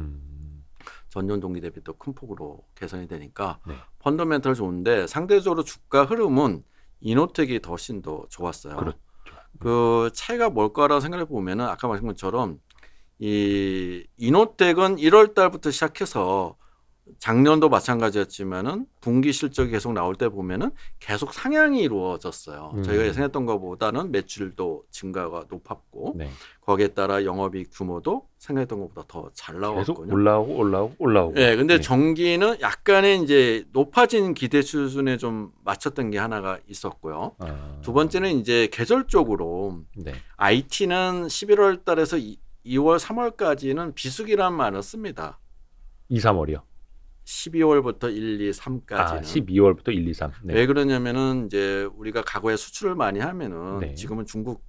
전년 동기 대비 또 큰 폭으로 개선이 되니까 네. 펀더멘탈 좋은데 상대적으로 주가 흐름은 이노텍이 더 훨씬 더 좋았어요. 그렇죠. 그 차이가 뭘까라고 생각해 보면은 아까 말씀 것처럼 이 이노텍은 1월 달부터 시작해서 작년도 마찬가지였지만은 분기 실적이 계속 나올 때 보면은 계속 상향이 이루어졌어요. 저희가 예상했던 것보다는 매출도 증가가 높았고 네. 거기에 따라 영업이익 규모도 생각했던 것보다 더 잘 계속 나왔거든요. 올라오고. 네, 근데 네. 전기는 약간의 이제 높아진 기대 수준에 좀 맞췄던 게 하나가 있었고요. 두 번째는 이제 계절적으로 네. IT는 11월 달에서 2월, 3월까지는 비수기란 말을 씁니다. 2, 3월이요. 12월부터 1, 2, 3까지는. 아, 12월부터 1, 2, 3. 네. 왜 그러냐면은 이제 우리가 과거에 수출을 많이 하면은 네. 지금은 중국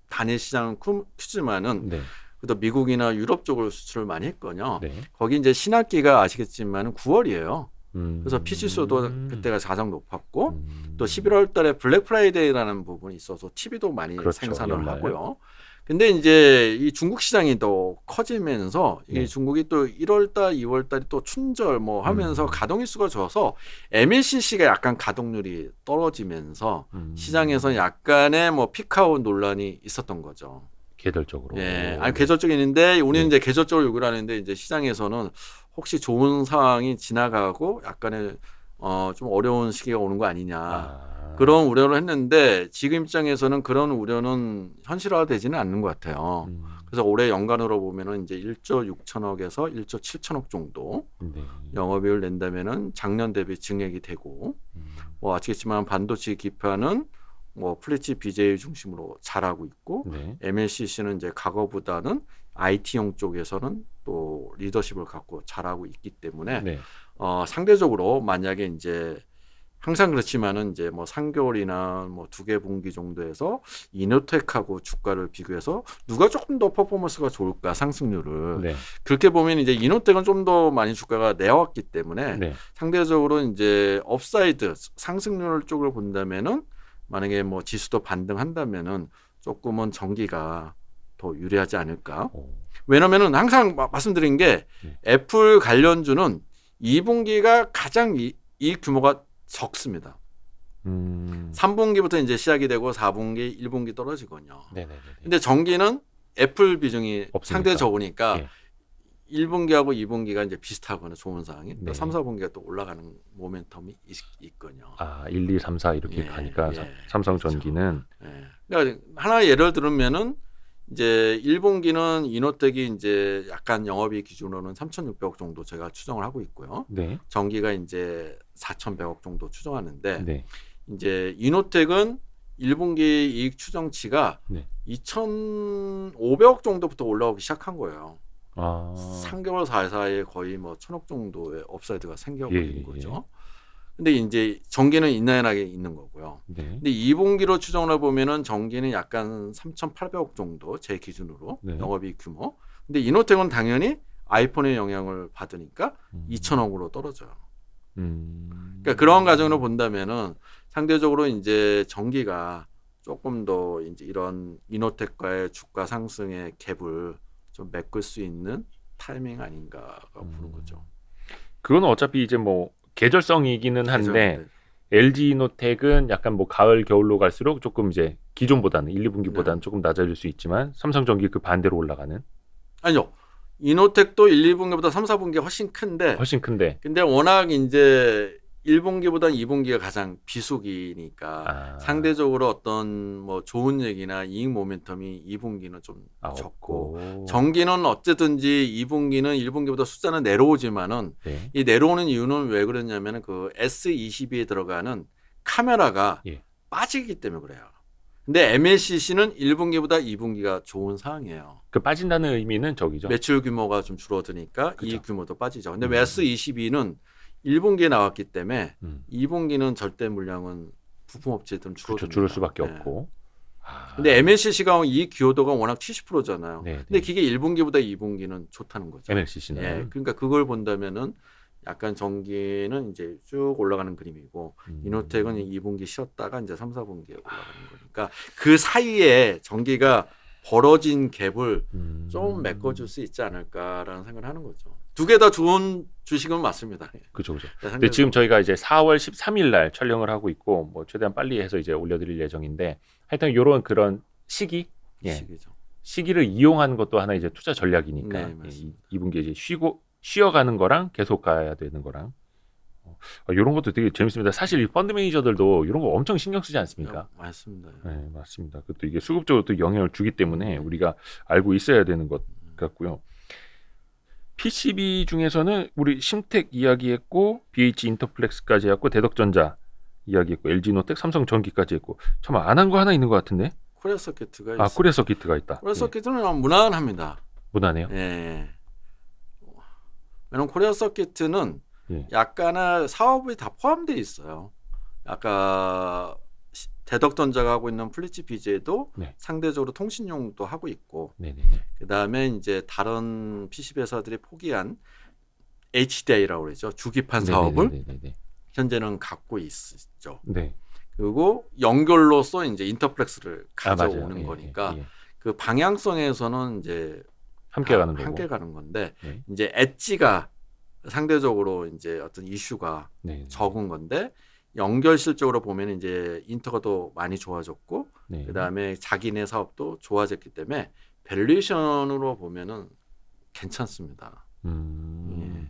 단일 시장은 크지만은 네. 그래도 미국이나 유럽 쪽으로 수출을 많이 했거든요. 네. 거기 이제 신학기가 아시겠지만은 9월이에요. 그래서 그래서 PC수도 그때가 가장 높았고 또 11월 달에 블랙 프라이데이라는 부분이 있어서 TV도 많이 그렇죠, 생산을 연말. 하고요. 근데 이제 이 중국 시장이 더 커지면서 네. 이 중국이 또 1월 달, 2월 달이 또 춘절 뭐 하면서 가동일수가 좋아서 MLCC가 약간 가동률이 떨어지면서 시장에서 약간의 뭐 피크아웃 논란이 있었던 거죠. 계절적으로. 예, 아니 계절적인데 우리는 네. 이제 계절적으로 요구를 하는데 이제 시장에서는 혹시 좋은 상황이 지나가고 약간의 좀 어려운 시기가 오는 거 아니냐 그런 우려를 했는데 지금 입장에서는 그런 우려는 현실화되지는 않는 것 같아요. 그래서 올해 연간으로 보면은 이제 1조 6천억에서 1조 7천억 정도 네. 영업이익을 낸다면은 작년 대비 증액이 되고 뭐 아시겠지만 반도체 기판은 뭐 플래치 BJ 중심으로 잘하고 있고 네. MLCC는 이제 과거보다는 IT용 쪽에서는 또 리더십을 갖고 잘하고 있기 때문에 네. 상대적으로 만약에 이제 항상 그렇지만은 이제 뭐 3개월이나 뭐 2개 분기 정도에서 이노텍하고 주가를 비교해서 누가 조금 더 퍼포먼스가 좋을까 상승률을 네. 그렇게 보면 이제 이노텍은 좀 더 많이 주가가 내왔기 때문에 네. 상대적으로 이제 업사이드 상승률 쪽을 본다면은 만약에 뭐 지수도 반등한다면은 조금은 전기가 더 유리하지 않을까. 왜냐면은 항상 말씀드린 게 애플 관련주는 2분기가 가장 이익 규모가 적습니다. 3분기부터 이제 시작이 되고 4분기, 1분기 떨어지거든요. 네네네. 근데 전기는 애플 비중이 없으니까. 상대 적으니까 예. 1분기하고 2분기가 이제 비슷하거나 좋은 상황이 네. 3, 4분기가 또 올라가는 모멘텀이 있거든요. 아, 1, 2, 3, 4 이렇게 예, 가니까 예. 삼성전기는 예. 그러니까 하나 예를 들면은 이제 1분기는 이노텍이 이제 약간 영업이익 기준으로는 3,600억 정도 제가 추정을 하고 있고요. 네. 전기가 이제 4,100억 정도 추정하는데 네. 이제 이노텍은 1분기 이익 추정치가 네. 2,500억 정도부터 올라오기 시작한 거예요. 아. 3개월 사이에 거의 뭐 1,000억 정도의 업사이드가 생겨버린 예, 예, 거죠. 근데 이제 전기는 인라인하게 있는 거고요. 네. 근데 2분기로 추정을 보면은 전기는 약간 3,800억 정도 제 기준으로 네. 영업이익 규모. 근데 이노텍은 당연히 아이폰의 영향을 받으니까 2천억으로 떨어져요. 음. 그러니까 그런 과정으로 본다면은 상대적으로 이제 전기가 조금 더 이제 이런 이노텍과의 주가 상승의 갭을 좀 메꿀 수 있는 타이밍 아닌가가 보는 거죠. 그건 어차피 이제 뭐 계절성이기는 한데 계절, LG 이노텍은 약간 뭐 가을 겨울로 갈수록 조금 이제 기존보다는 1, 2분기보다는 네. 조금 낮아질 수 있지만 삼성전기 그 반대로 올라가는 아니요. 이노텍도 1, 2분기보다 3, 4분기가 훨씬 큰데 훨씬 큰데 근데 워낙 이제 1분기보다 2분기가 가장 비수기니까 상대적으로 어떤 뭐 좋은 얘기나 이익 모멘텀이 2분기는 좀 적고 없고. 전기는 어쨌든지 2분기는 1분기보다 숫자는 내려오지만은 네. 이 내려오는 이유는 왜 그러냐면은 그 S22에 들어가는 카메라가 예. 빠지기 때문에 그래요. 근데 MLCC는 1분기보다 2분기가 좋은 상황이에요. 그 빠진다는 의미는 저기죠. 매출 규모가 좀 줄어드니까 그쵸. 이익 규모도 빠지죠. 근데 음. S22는 1분기에 나왔기 때문에 음. 2분기는 절대 물량은 부품업체들은 그렇죠. 줄어듭니다. 줄을 수밖에 네. 없고. 근데 MLCC가 이익 기여도가 워낙 70%잖아요. 네, 근데 네. 그게 1분기보다 2분기는 좋다는 거죠. MLCC는 예, 그러니까 그걸 본다면은 약간 전기는 이제 쭉 올라가는 그림이고 이노텍은 2분기 쉬었다가 이제 3, 4분기에 올라가는 거니까 그 사이에 전기가 벌어진 갭을 좀 메꿔줄 수 있지 않을까라는 생각을 하는 거죠. 두 개 다 좋은 주식은 맞습니다. 그죠, 그죠. 네, 근데 지금 저희가 이제 4월 13일 날 촬영을 하고 있고 뭐 최대한 빨리 해서 이제 올려드릴 예정인데 하여튼 요런 그런 시기, 시기죠. 시기를 이용하는 것도 하나 이제 투자 전략이니까 네, 맞습니다. 2분기 이제 쉬어가는 거랑 계속 가야 되는 거랑 이런 것도 되게 재밌습니다. 사실 이 펀드 매니저들도 이런 거 엄청 신경 쓰지 않습니까? 맞습니다. 네, 맞습니다. 그것도 이게 수급적으로 또 영향을 주기 때문에 우리가 알고 있어야 되는 것 같고요. PCB 중에서는 우리 심텍 이야기했고 BH 인터플렉스까지 했고 대덕전자 이야기했고 LG노텍 삼성전기까지 했고 참 안 한 거 하나 있는 것 같은데? 코리아 서킷가 있어요. 코리아 서킷가 있다. 코리아 서킷은 무난합니다. 무난해요? 예. 왜냐면 코리아 서킷은 예. 약간의 사업이 다 포함되어 있어요. 아까 대덕전자가 하고 있는 플리츠 BJ도 네. 상대적으로 통신용도 하고 있고 네네네. 그 다음에 이제 다른 PCB 회사들이 포기한 HDI라고 그러죠. 주기판 사업을 네네네네네. 현재는 갖고 있죠. 네. 그리고 연결로서 이제 인터플렉스를 가져오는 맞아요. 거니까 예. 그 방향성에서는 이제 함께 가는 거고. 함께 가는 건데 네. 이제 엣지가 상대적으로 이제 어떤 이슈가 네. 적은 건데 연결 실적으로 보면 이제 인터가 더 많이 좋아졌고 네. 그다음에 자기네 사업도 좋아졌기 때문에 밸류에이션으로 보면은 괜찮습니다. 예.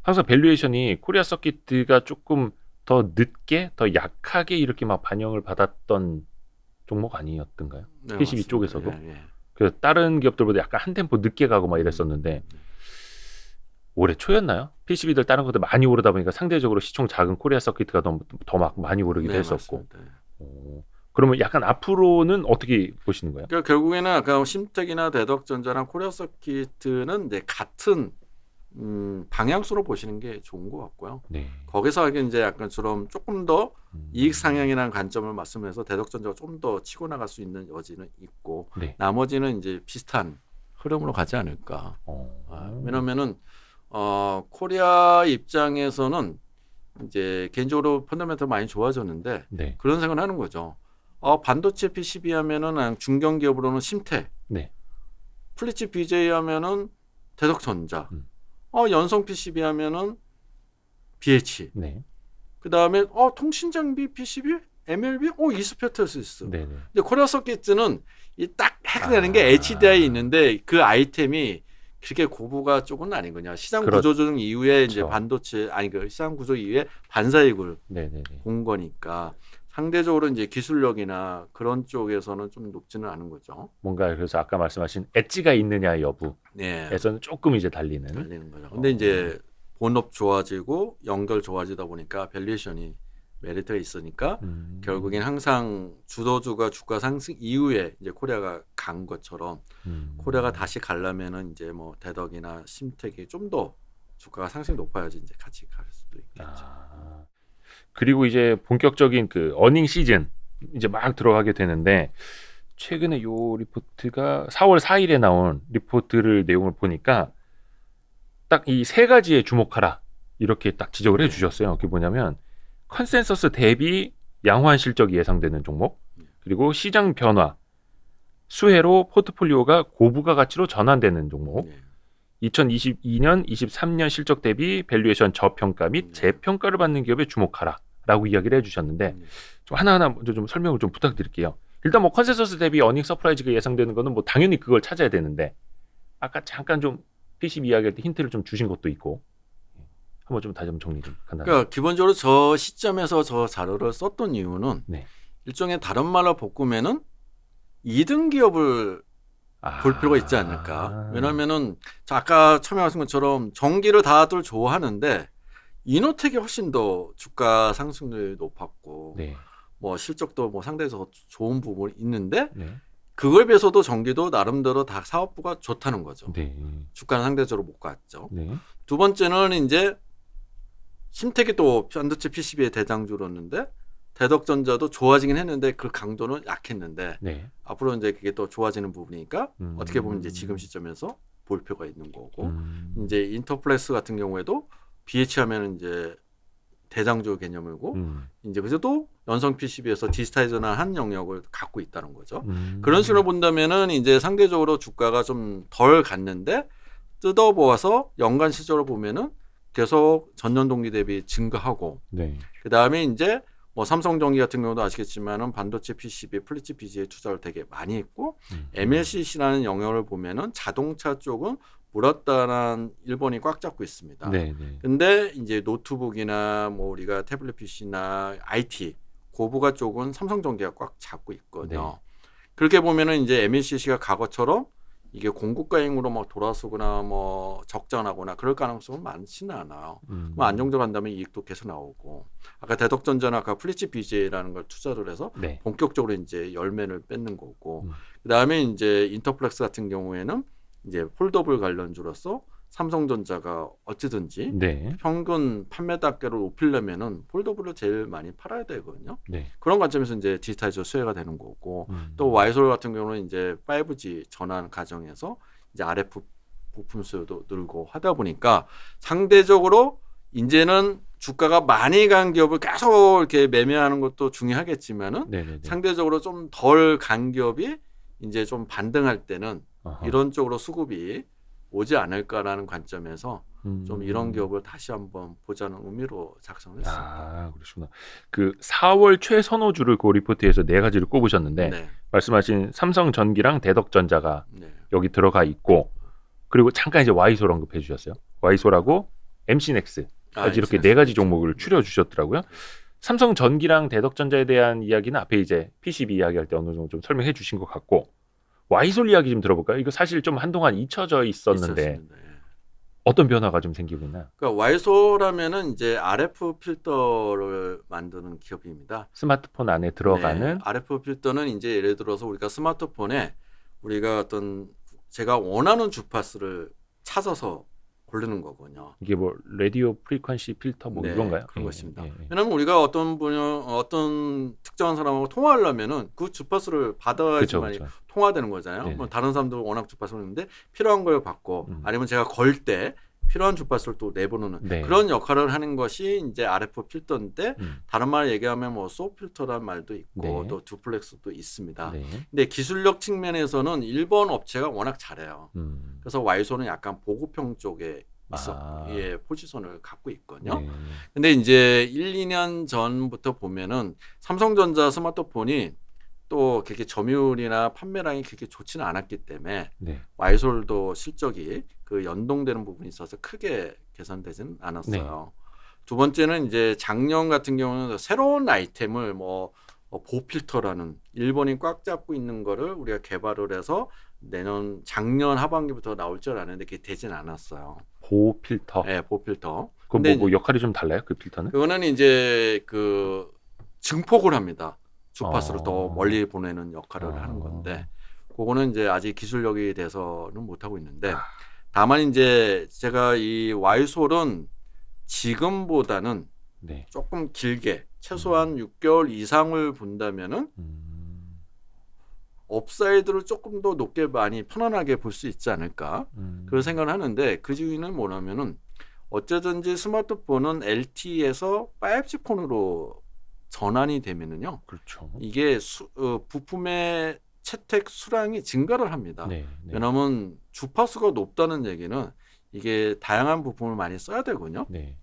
항상 밸류에이션이 코리아 서킷가 조금 더 늦게 더 약하게 이렇게 막 반영을 받았던 종목 아니었던가요? 네, PCB 맞습니다. 쪽에서도 예. 그 다른 기업들보다 약간 한 템포 늦게 가고 막 이랬었는데 올해 초였나요? PCB들 다른 것들 많이 오르다 보니까 상대적으로 시총 작은 코리아 서킷가 더 막 많이 오르기도 네, 했었고. 맞습니다. 그러면 약간 앞으로는 어떻게 보시는 거예요? 그러니까 결국에는 아까 심텍이나 대덕전자랑 코리아 서킷은 이제 같은 방향수로 보시는 게 좋은 것 같고요. 네. 거기서 이제 약간처럼 조금 더 이익 상향이라는 관점을 말씀해서 대덕전자가 좀 더 치고 나갈 수 있는 여지는 있고 네. 나머지는 이제 비슷한 흐름으로 가지 않을까. 왜냐면은 코리아 입장에서는 이제 개인적으로 펀더멘털 많이 좋아졌는데 네. 그런 생각을 하는 거죠. 반도체 PCB 하면은 중견 기업으로는 심텍, 네. 플리츠 BJ 하면은 대덕전자, 연성 PCB 하면은 BH, 네. 그 다음에 통신 장비 PCB, MLB, 이스페터시스. 네. 네. 근데 코리아 서킷은 이 딱 해당되는 게 HDI 있는데 그 아이템이 그렇게 고부가 쪽은 아닌 거냐. 시장 구조 조정 이후에 이제 반도체 그 시장 구조 이후에 반사이익을 본 거니까 상대적으로 이제 기술력이나 그런 쪽에서는 좀 높지는 않은 거죠. 뭔가 그래서 아까 말씀하신 엣지가 있느냐 여부에서는 조금 이제 달리는 거죠. 근데 이제 본업 좋아지고 연결 좋아지다 보니까 밸류에이션이 메리트가 있으니까 결국엔 항상 주도주가 주가 상승 이후에 이제 코리아가 간 것처럼 코리아가 다시 가려면은 이제 뭐 대덕이나 심텍이 좀 더 주가가 상승이 높아야지 이제 같이 갈 수도 있겠죠. 그리고 이제 본격적인 그 어닝 시즌 이제 막 들어가게 되는데 최근에 요 리포트가 4월 4일에 나온 리포트를 내용을 보니까 딱 이 세 가지에 주목하라 이렇게 딱 지적을 해주셨어요. 그게 뭐냐면 컨센서스 대비 양호한 실적이 예상되는 종목, 그리고 시장 변화, 수혜로 포트폴리오가 고부가 가치로 전환되는 종목, 2022년, 23년 실적 대비 밸류에이션 저평가 및 재평가를 받는 기업에 주목하라라고 이야기를 해주셨는데 좀 하나하나 먼저 좀 설명을 좀 부탁드릴게요. 일단 뭐 컨센서스 대비 어닝 서프라이즈가 예상되는 거는 뭐 당연히 그걸 찾아야 되는데 아까 잠깐 좀 PCB 이야기할 때 힌트를 좀 주신 것도 있고 한번 좀 다시 한번 정리 좀 간단하게. 그러니까 기본적으로 저 시점에서 저 자료를 썼던 이유는 네. 일종의 다른 말로 바꾸면은 2등 기업을 볼 필요가 있지 않을까. 왜냐면은 아까 처음에 말씀 것처럼 전기를 다들 좋아하는데 이노텍이 훨씬 더 주가 상승률이 높았고 네. 뭐 실적도 뭐 상대적으로 좋은 부분이 있는데 네. 그걸 비해서도 전기도 나름대로 다 사업부가 좋다는 거죠. 네. 주가는 상대적으로 못 갔죠. 네. 두 번째는 이제 심택이 또 반도체 PCB의 대장주로였는데 대덕전자도 좋아지긴 했는데 그 강도는 약했는데 네. 앞으로 이제 그게 또 좋아지는 부분이니까 어떻게 보면 이제 지금 시점에서 볼 필요가 있는 거고 이제 인터플렉스 같은 경우에도 BH 하면은 이제 대장주 개념이고 이제 그래도 연성 PCB에서 디지타이저나 한 영역을 갖고 있다는 거죠. 그런 식으로 본다면은 이제 상대적으로 주가가 좀 덜 갔는데 뜯어보아서 연간 실적으로 보면은 계속 전년 동기 대비 증가하고 네. 그 다음에 이제 뭐 삼성전기 같은 경우도 아시겠지만은 반도체 PCB, 플리츠 BG에 투자를 되게 많이 했고 MLCC라는 영역을 보면은 자동차 쪽은 물었다는 일본이 꽉 잡고 있습니다. 네. 네. 근데 이제 노트북이나 뭐 우리가 태블릿 PC나 IT 고부가 쪽은 삼성전기가 꽉 잡고 있거든요. 네. 그렇게 보면은 이제 MLCC가 과거처럼 이게 공급가행으로 막 돌아서거나 뭐 적자나거나 그럴 가능성은 많지는 않아요. 그럼 안정적으로 한다면 이익도 계속 나오고 아까 대덕전자나 아까 플리츠 BJ라는 걸 투자를 해서 네. 본격적으로 이제 열매를 뺏는 거고 그다음에 이제 인터플렉스 같은 경우에는 이제 폴더블 관련주로서 삼성전자가 어찌든지 네. 평균 판매단가를 높이려면은 폴더블을 제일 많이 팔아야 되거든요. 네. 그런 관점에서 이제 디지타이저 수혜가 되는 거고 또 와이솔 같은 경우는 이제 5G 전환 과정에서 이제 RF 부품 수요도 늘고 하다 보니까 상대적으로 이제는 주가가 많이 간 기업을 계속 이렇게 매매하는 것도 중요하겠지만은 네네네. 상대적으로 좀 덜 간 기업이 이제 좀 반등할 때는 아하. 이런 쪽으로 수급이 오지 않을까라는 관점에서 좀 이런 기업을 다시 한번 보자는 의미로 작성을 했습니다. 아, 그러시구나. 그 4월 최선호주를 그 리포트에서 네 가지를 꼽으셨는데 네. 말씀하신 삼성전기랑 대덕전자가 네. 여기 들어가 있고 그리고 잠깐 이제 와이솔 언급해 주셨어요. 와이솔하고 MC넥스 이렇게 네 가지 종목을 추려 주셨더라고요. 삼성전기랑 대덕전자에 대한 이야기는 앞에 이제 PCB 이야기할 때 어느 정도 좀 설명해 주신 것 같고 와이솔 이야기 좀 들어볼까요? 이거 사실 좀 한동안 잊혀져 있었는데 있었습니다. 예. 어떤 변화가 좀 생기고 있나요? 그러니까 와이솔하면은 이제 RF 필터를 만드는 기업입니다. 스마트폰 안에 들어가는 네, RF 필터는 이제 예를 들어서 우리가 스마트폰에 우리가 어떤 제가 원하는 주파수를 찾아서 고르는 거군요. 이게 뭐 라디오 프리퀀시 필터 뭐 네, 이건가요? 그런 것입니다. 예. 왜냐하면 우리가 어떤 분야 어떤 특정한 사람하고 통화하려면은 그 주파수를 받아야지만 그렇죠. 통화되는 거잖아요. 네네. 뭐 다른 사람들은 워낙 주파수를 있는데 필요한 걸 받고 아니면 제가 걸 때 필요한 주파수를 또 내보내는 네. 그런 역할을 하는 것이 이제 RF 필터인데 다른 말 얘기하면 뭐 소 필터란 말도 있고 네. 또 듀플렉스도 있습니다. 네. 근데 기술력 측면에서는 일본 업체가 워낙 잘해요. 그래서 와이솔은 약간 보급형 쪽에 예, 포지션을 갖고 있거든요. 네. 근데 이제 1, 2년 전부터 보면은 삼성전자 스마트폰이 또 그렇게 점유율이나 판매량이 그렇게 좋지는 않았기 때문에 네. 와이솔도 실적이 그 연동되는 부분이 있어서 크게 개선되지는 않았어요. 두 번째는 이제 작년 같은 경우는 새로운 아이템을 뭐 보필터라는 일본이 꽉 잡고 있는 거를 우리가 개발을 해서 내년 작년 하반기부터 나올 줄 아는데 그게 되진 않았어요. 보필터. 네, 보필터. 그 뭐 역할이 좀 달라요? 그 필터는? 그거는 이제 그 증폭을 합니다. 주파수를 더 멀리 보내는 역할을 하는 건데 그거는 이제 아직 기술력이 돼서는 못 하고 있는데 다만 이제 제가 이 와이솔은 지금보다는 네. 조금 길게 최소한 6개월 이상을 본다면은 업사이드를 조금 더 높게 많이 편안하게 볼 수 있지 않을까 그런 생각을 하는데 그 이유는 뭐냐면은 어쩌든지 스마트폰은 LTE에서 5G 폰으로 전환이 되면은요 그렇죠. 이게 부품의 채택 수량이 증가를 합니다. 네, 네. 왜냐하면 주파수가 높다는 얘기는 이게 다양한 부품을 많이 써야 되거든요. 네.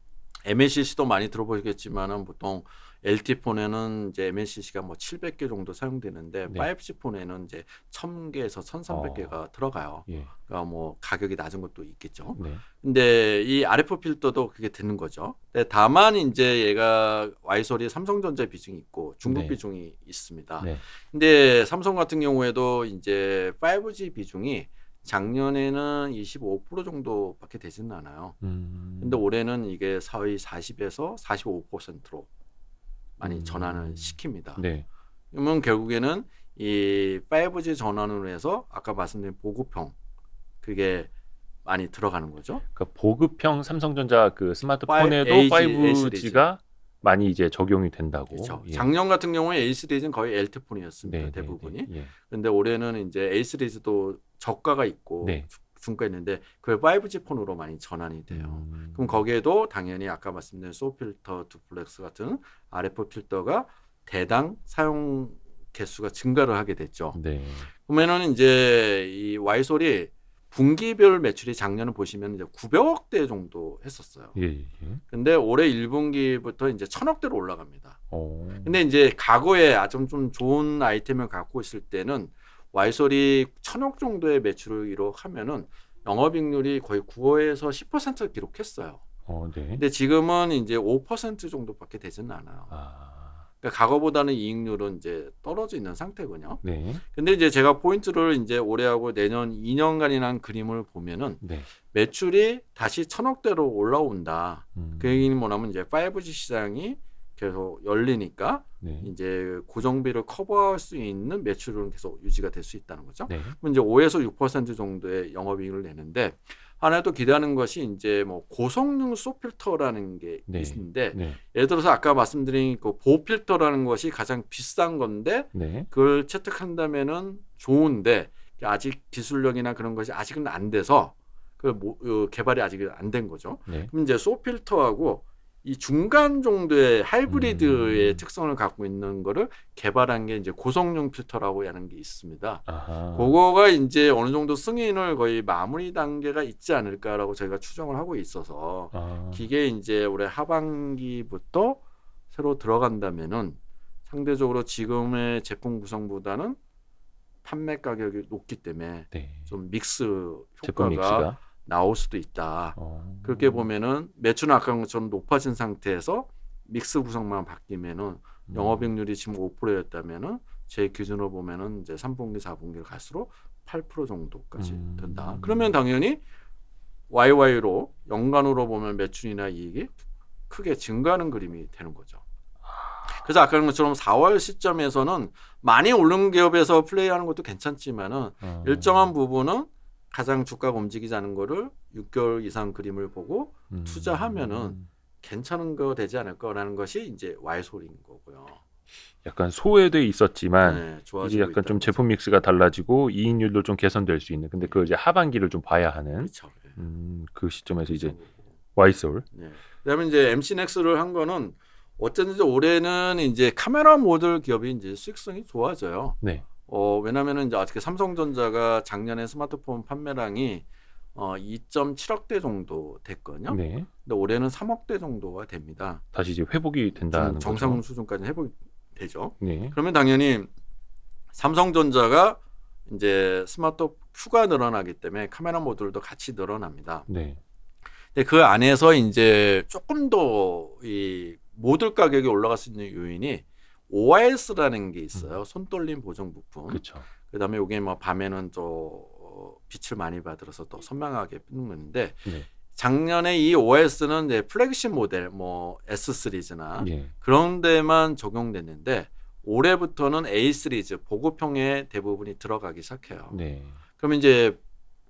MLCC도 많이 들어보시겠지만은 보통 LTE 폰에는 이제 MLCC가 뭐 700개 정도 사용되는데 네. 5G 폰에는 이제 1000개에서 1300개가 들어가요. 예. 그러니까 뭐 가격이 낮은 것도 있겠죠. 네. 근데 이 RF 필터도 그게 되는 거죠. 근데 다만 이제 얘가 와이솔이 삼성전자 비중이 있고 중국 네. 비중이 있습니다. 네. 근데 삼성 같은 경우에도 이제 5G 비중이 작년에는 25% 정도밖에 되지는 않아요. 근데 올해는 이게 거의 40에서 45%로 많이 전환을 시킵니다. 네. 그러면 결국에는 이 5G 전환으로 해서 아까 말씀드린 보급형 그게 많이 들어가는 거죠. 그러니까 보급형 삼성전자 그 스마트폰에도 A 5G가 많이 이제 적용이 된다고. 그렇죠. 예. 작년 같은 경우에 A 시리즈는 거의 LTE 폰이었습니다. 네, 대부분이. 네, 네. 근데 올해는 이제 A 시리즈도 저가가 있고 네. 중가 있는데 그게 5G 폰으로 많이 전환이 돼요. 그럼 거기에도 당연히 아까 말씀드린 소필터, 두플렉스 같은 RF 필터가 대당 사용 개수가 증가를 하게 됐죠. 네. 그러면은 이제 이 와이솔이 분기별 매출이 작년을 보시면 이제 900억대 정도 했었어요. 예, 예. 근데 올해 1분기부터 이제 1000억대로 올라갑니다. 오. 근데 이제 과거에 아주 좀 좋은 아이템을 갖고 있을 때는 와이솔이 1000억 정도의 매출을 기록하면은 영업이익률이 거의 9에서 10% 기록했어요. 네. 근데 지금은 이제 5% 정도밖에 되지는 않아요. 그러니까 과거보다는 이익률은 이제 떨어져 있는 상태군요. 네. 근데 이제 제가 포인트를 이제 올해하고 내년 2년간이란 그림을 보면은 네. 매출이 다시 1000억대로 올라온다. 그 음. 얘기는 뭐냐면 이제 5G 시장이 계속 열리니까 네. 이제 고정비를 커버할 수 있는 매출은 계속 유지가 될 수 있다는 거죠. 네. 그럼 이제 5에서 6% 정도의 영업이익을 내는데 하나 또 기대하는 것이 이제 뭐 고성능 소필터라는 게 네. 있는데 네. 예를 들어서 아까 말씀드린 그 보필터라는 것이 가장 비싼 건데 네. 그걸 채택한다면은 좋은데 아직 기술력이나 그런 것이 아직은 안 돼서 그 개발이 아직 안 된 거죠. 네. 그럼 이제 소필터하고 이 중간 정도의 하이브리드의 특성을 갖고 있는 거를 개발한 게 이제 고성능 필터라고 하는 게 있습니다. 아하. 그거가 이제 어느 정도 승인을 거의 마무리 단계가 있지 않을까라고 저희가 추정을 하고 있어서 기계 이제 올해 하반기부터 새로 들어간다면은 상대적으로 지금의 제품 구성보다는 판매 가격이 높기 때문에 네. 좀 믹스 제품 효과가 믹스가 나올 수도 있다. 그렇게 보면은 매출은 아까 것처럼 높아진 상태에서 믹스 구성만 바뀌면은 영업이익률이 지금 5%였다면은 제 기준으로 보면은 이제 3분기, 4분기를 갈수록 8% 정도까지 된다. 그러면 당연히 YY로 연간으로 보면 매출이나 이익이 크게 증가하는 그림이 되는 거죠. 그래서 아까 것처럼 4월 시점에서는 많이 오른 기업에서 플레이하는 것도 괜찮지만은 일정한 부분은 가장 주가가 움직이지 않은 거를 6개월 이상 그림을 보고 투자하면은 괜찮은 거 되지 않을까라는 것이 이제 와이솔인 거고요. 약간 소외돼 있었지만 네, 이제 좋아지고 약간 좀 있다는 제품 믹스가 달라지고 이익률도 좀 개선될 수 있는. 근데 그걸 이제 하반기를 좀 봐야 하는. 그렇죠. 그 시점에서 이제 와이솔. 네. 그다음에 이제 MC넥스를 한 거는 어쨌든지 올해는 이제 카메라 모듈 기업이 이제 수익성이 좋아져요. 네. 왜냐면은 이제 어떻게 삼성전자가 작년에 스마트폰 판매량이 2.7억대 정도 됐거든요. 네. 근데 올해는 3억대 정도가 됩니다. 다시 이제 회복이 된다는 정상 거죠. 수준까지 회복이 되죠. 네. 그러면 당연히 삼성전자가 이제 스마트 Q가 늘어나기 때문에 카메라 모듈도 같이 늘어납니다. 네. 근데 그 안에서 이제 조금 더 이 모듈 가격이 올라갈 수 있는 요인이 OIS라는 게 있어요. 손떨림 보정 부품. 그렇죠. 그다음에 이게 뭐 밤에는 또 빛을 많이 받아서 더 선명하게 뜨는 건데 네. 작년에 이 OS는 이제 플래그십 모델 뭐 S 시리즈나 예. 그런 데만 적용됐는데 올해부터는 A 시리즈 보급형에 대부분이 들어가기 시작해요. 네. 그러면 이제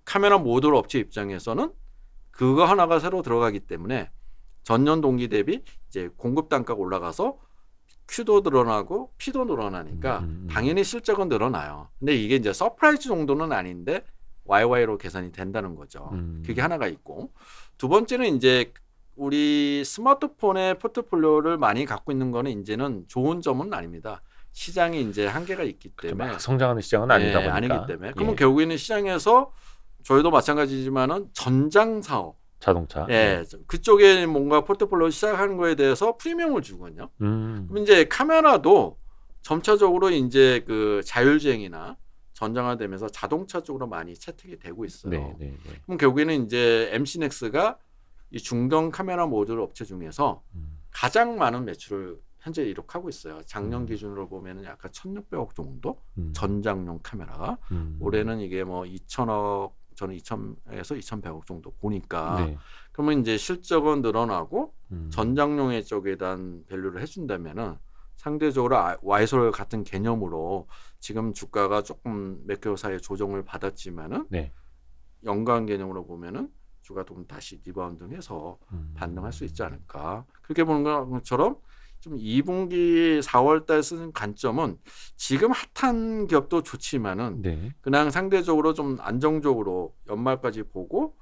카메라 모듈 업체 입장에서는 그거 하나가 새로 들어가기 때문에 전년 동기 대비 이제 공급 단가가 올라가서 Q도 늘어나고 P도 늘어나니까 당연히 실적은 늘어나요. 근데 이게 이제 서프라이즈 정도는 아닌데 YY로 계산이 된다는 거죠. 그게 하나가 있고, 두 번째는 이제 우리 스마트폰의 포트폴리오를 많이 갖고 있는 거는 이제는 좋은 점은 아닙니다. 시장이 이제 한계가 있기 때문에 막 성장하는 시장은 아니다 보니까. 아니기 때문에. 그러면 예. 결국에는 시장에서 저희도 마찬가지지만은 전장 사업, 자동차. 그쪽에 뭔가 포트폴리오 시작하는 거에 대해서 프리미엄을 주거든요. 그럼 이제 카메라도 점차적으로 이제 그 자율주행이나 전장화되면서 자동차 쪽으로 많이 채택이 되고 있어요. 네. 그럼 결국에는 이제 MC넥스가 이 중견 카메라 모듈 업체 중에서 가장 많은 매출을 현재 이룩하고 있어요. 작년 기준으로 보면은 약간 1,600억 정도 전장용 카메라가 올해는 이게 뭐 2,000억, 저는 2,000에서 2,100억 정도 보니까 네. 그러면 이제 실적은 늘어나고 전장용의 쪽에 대한 밸류를 해준다면은 상대적으로 와이솔 같은 개념으로 지금 주가가 조금 몇 개월 사이에 조정을 받았지만은 네. 연간 개념으로 보면은 주가 좀 다시 리바운딩해서 반등할 수 있지 않을까. 그렇게 보는 것처럼 좀 2분기 4월달 쓰는 관점은 지금 핫한 기업도 좋지만은 네. 그냥 상대적으로 좀 안정적으로 연말까지 보고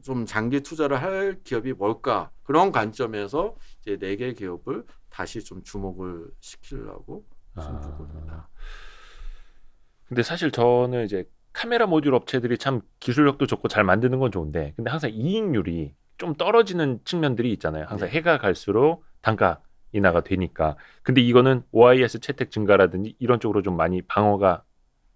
좀 장기 투자를 할 기업이 뭘까, 그런 관점에서 이제 4개 기업을 다시 좀 주목을 시키려고 지금 보고 있습니다. 근데 사실 저는 이제 카메라 모듈 업체들이 참 기술력도 좋고 잘 만드는 건 좋은데, 근데 항상 이익률이 좀 떨어지는 측면들이 있잖아요. 항상 네. 해가 갈수록 단가 인하가 되니까. 근데 이거는 OIS 채택 증가라든지 이런 쪽으로 좀 많이 방어가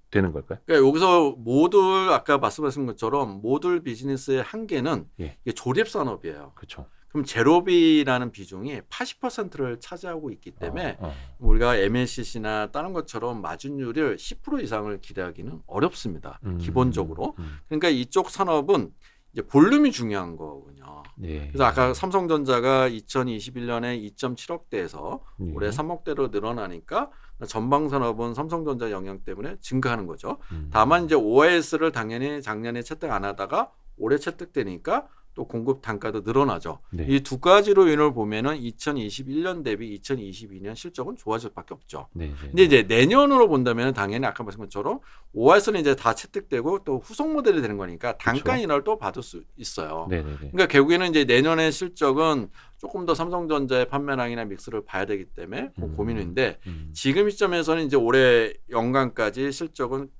되는 걸까요? 그러니까 여기서 모듈, 아까 말씀하신 것처럼 모듈 비즈니스의 한계는 예. 이게 조립 산업이에요. 그렇죠. 그럼 제로비라는 비중이 80%를 차지하고 있기 때문에 우리가 MLCC나 다른 것처럼 마진율을 10% 이상을 기대하기는 어렵습니다. 기본적으로. 그러니까 이쪽 산업은 이제 볼륨이 중요한 거군요. 예. 그래서 아까 삼성전자가 2021년에 2.7억대에서 예. 올해 3억대로 늘어나니까 전방 산업은 삼성전자 영향 때문에 증가하는 거죠. 다만 이제 OIS를 당연히 작년에 채택 안 하다가 올해 채택되니까 또 공급 단가도 늘어나죠. 네. 이 두 가지로 인을 보면은 2021년 대비 2022년 실적은 좋아질 수밖에 없죠. 네. 근데 이제 내년으로 본다면 당연히 아까 말씀한 것처럼 OIS는 이제 다 채택되고 또 후속 모델이 되는 거니까 단가 그렇죠. 인하를 또 받을 수 있어요. 네. 그러니까 결국에는 이제 내년의 실적은 조금 더 삼성전자의 판매량이나 믹스를 봐야 되기 때문에 고민인데 지금 시점에서는 이제 올해 연간까지 실적은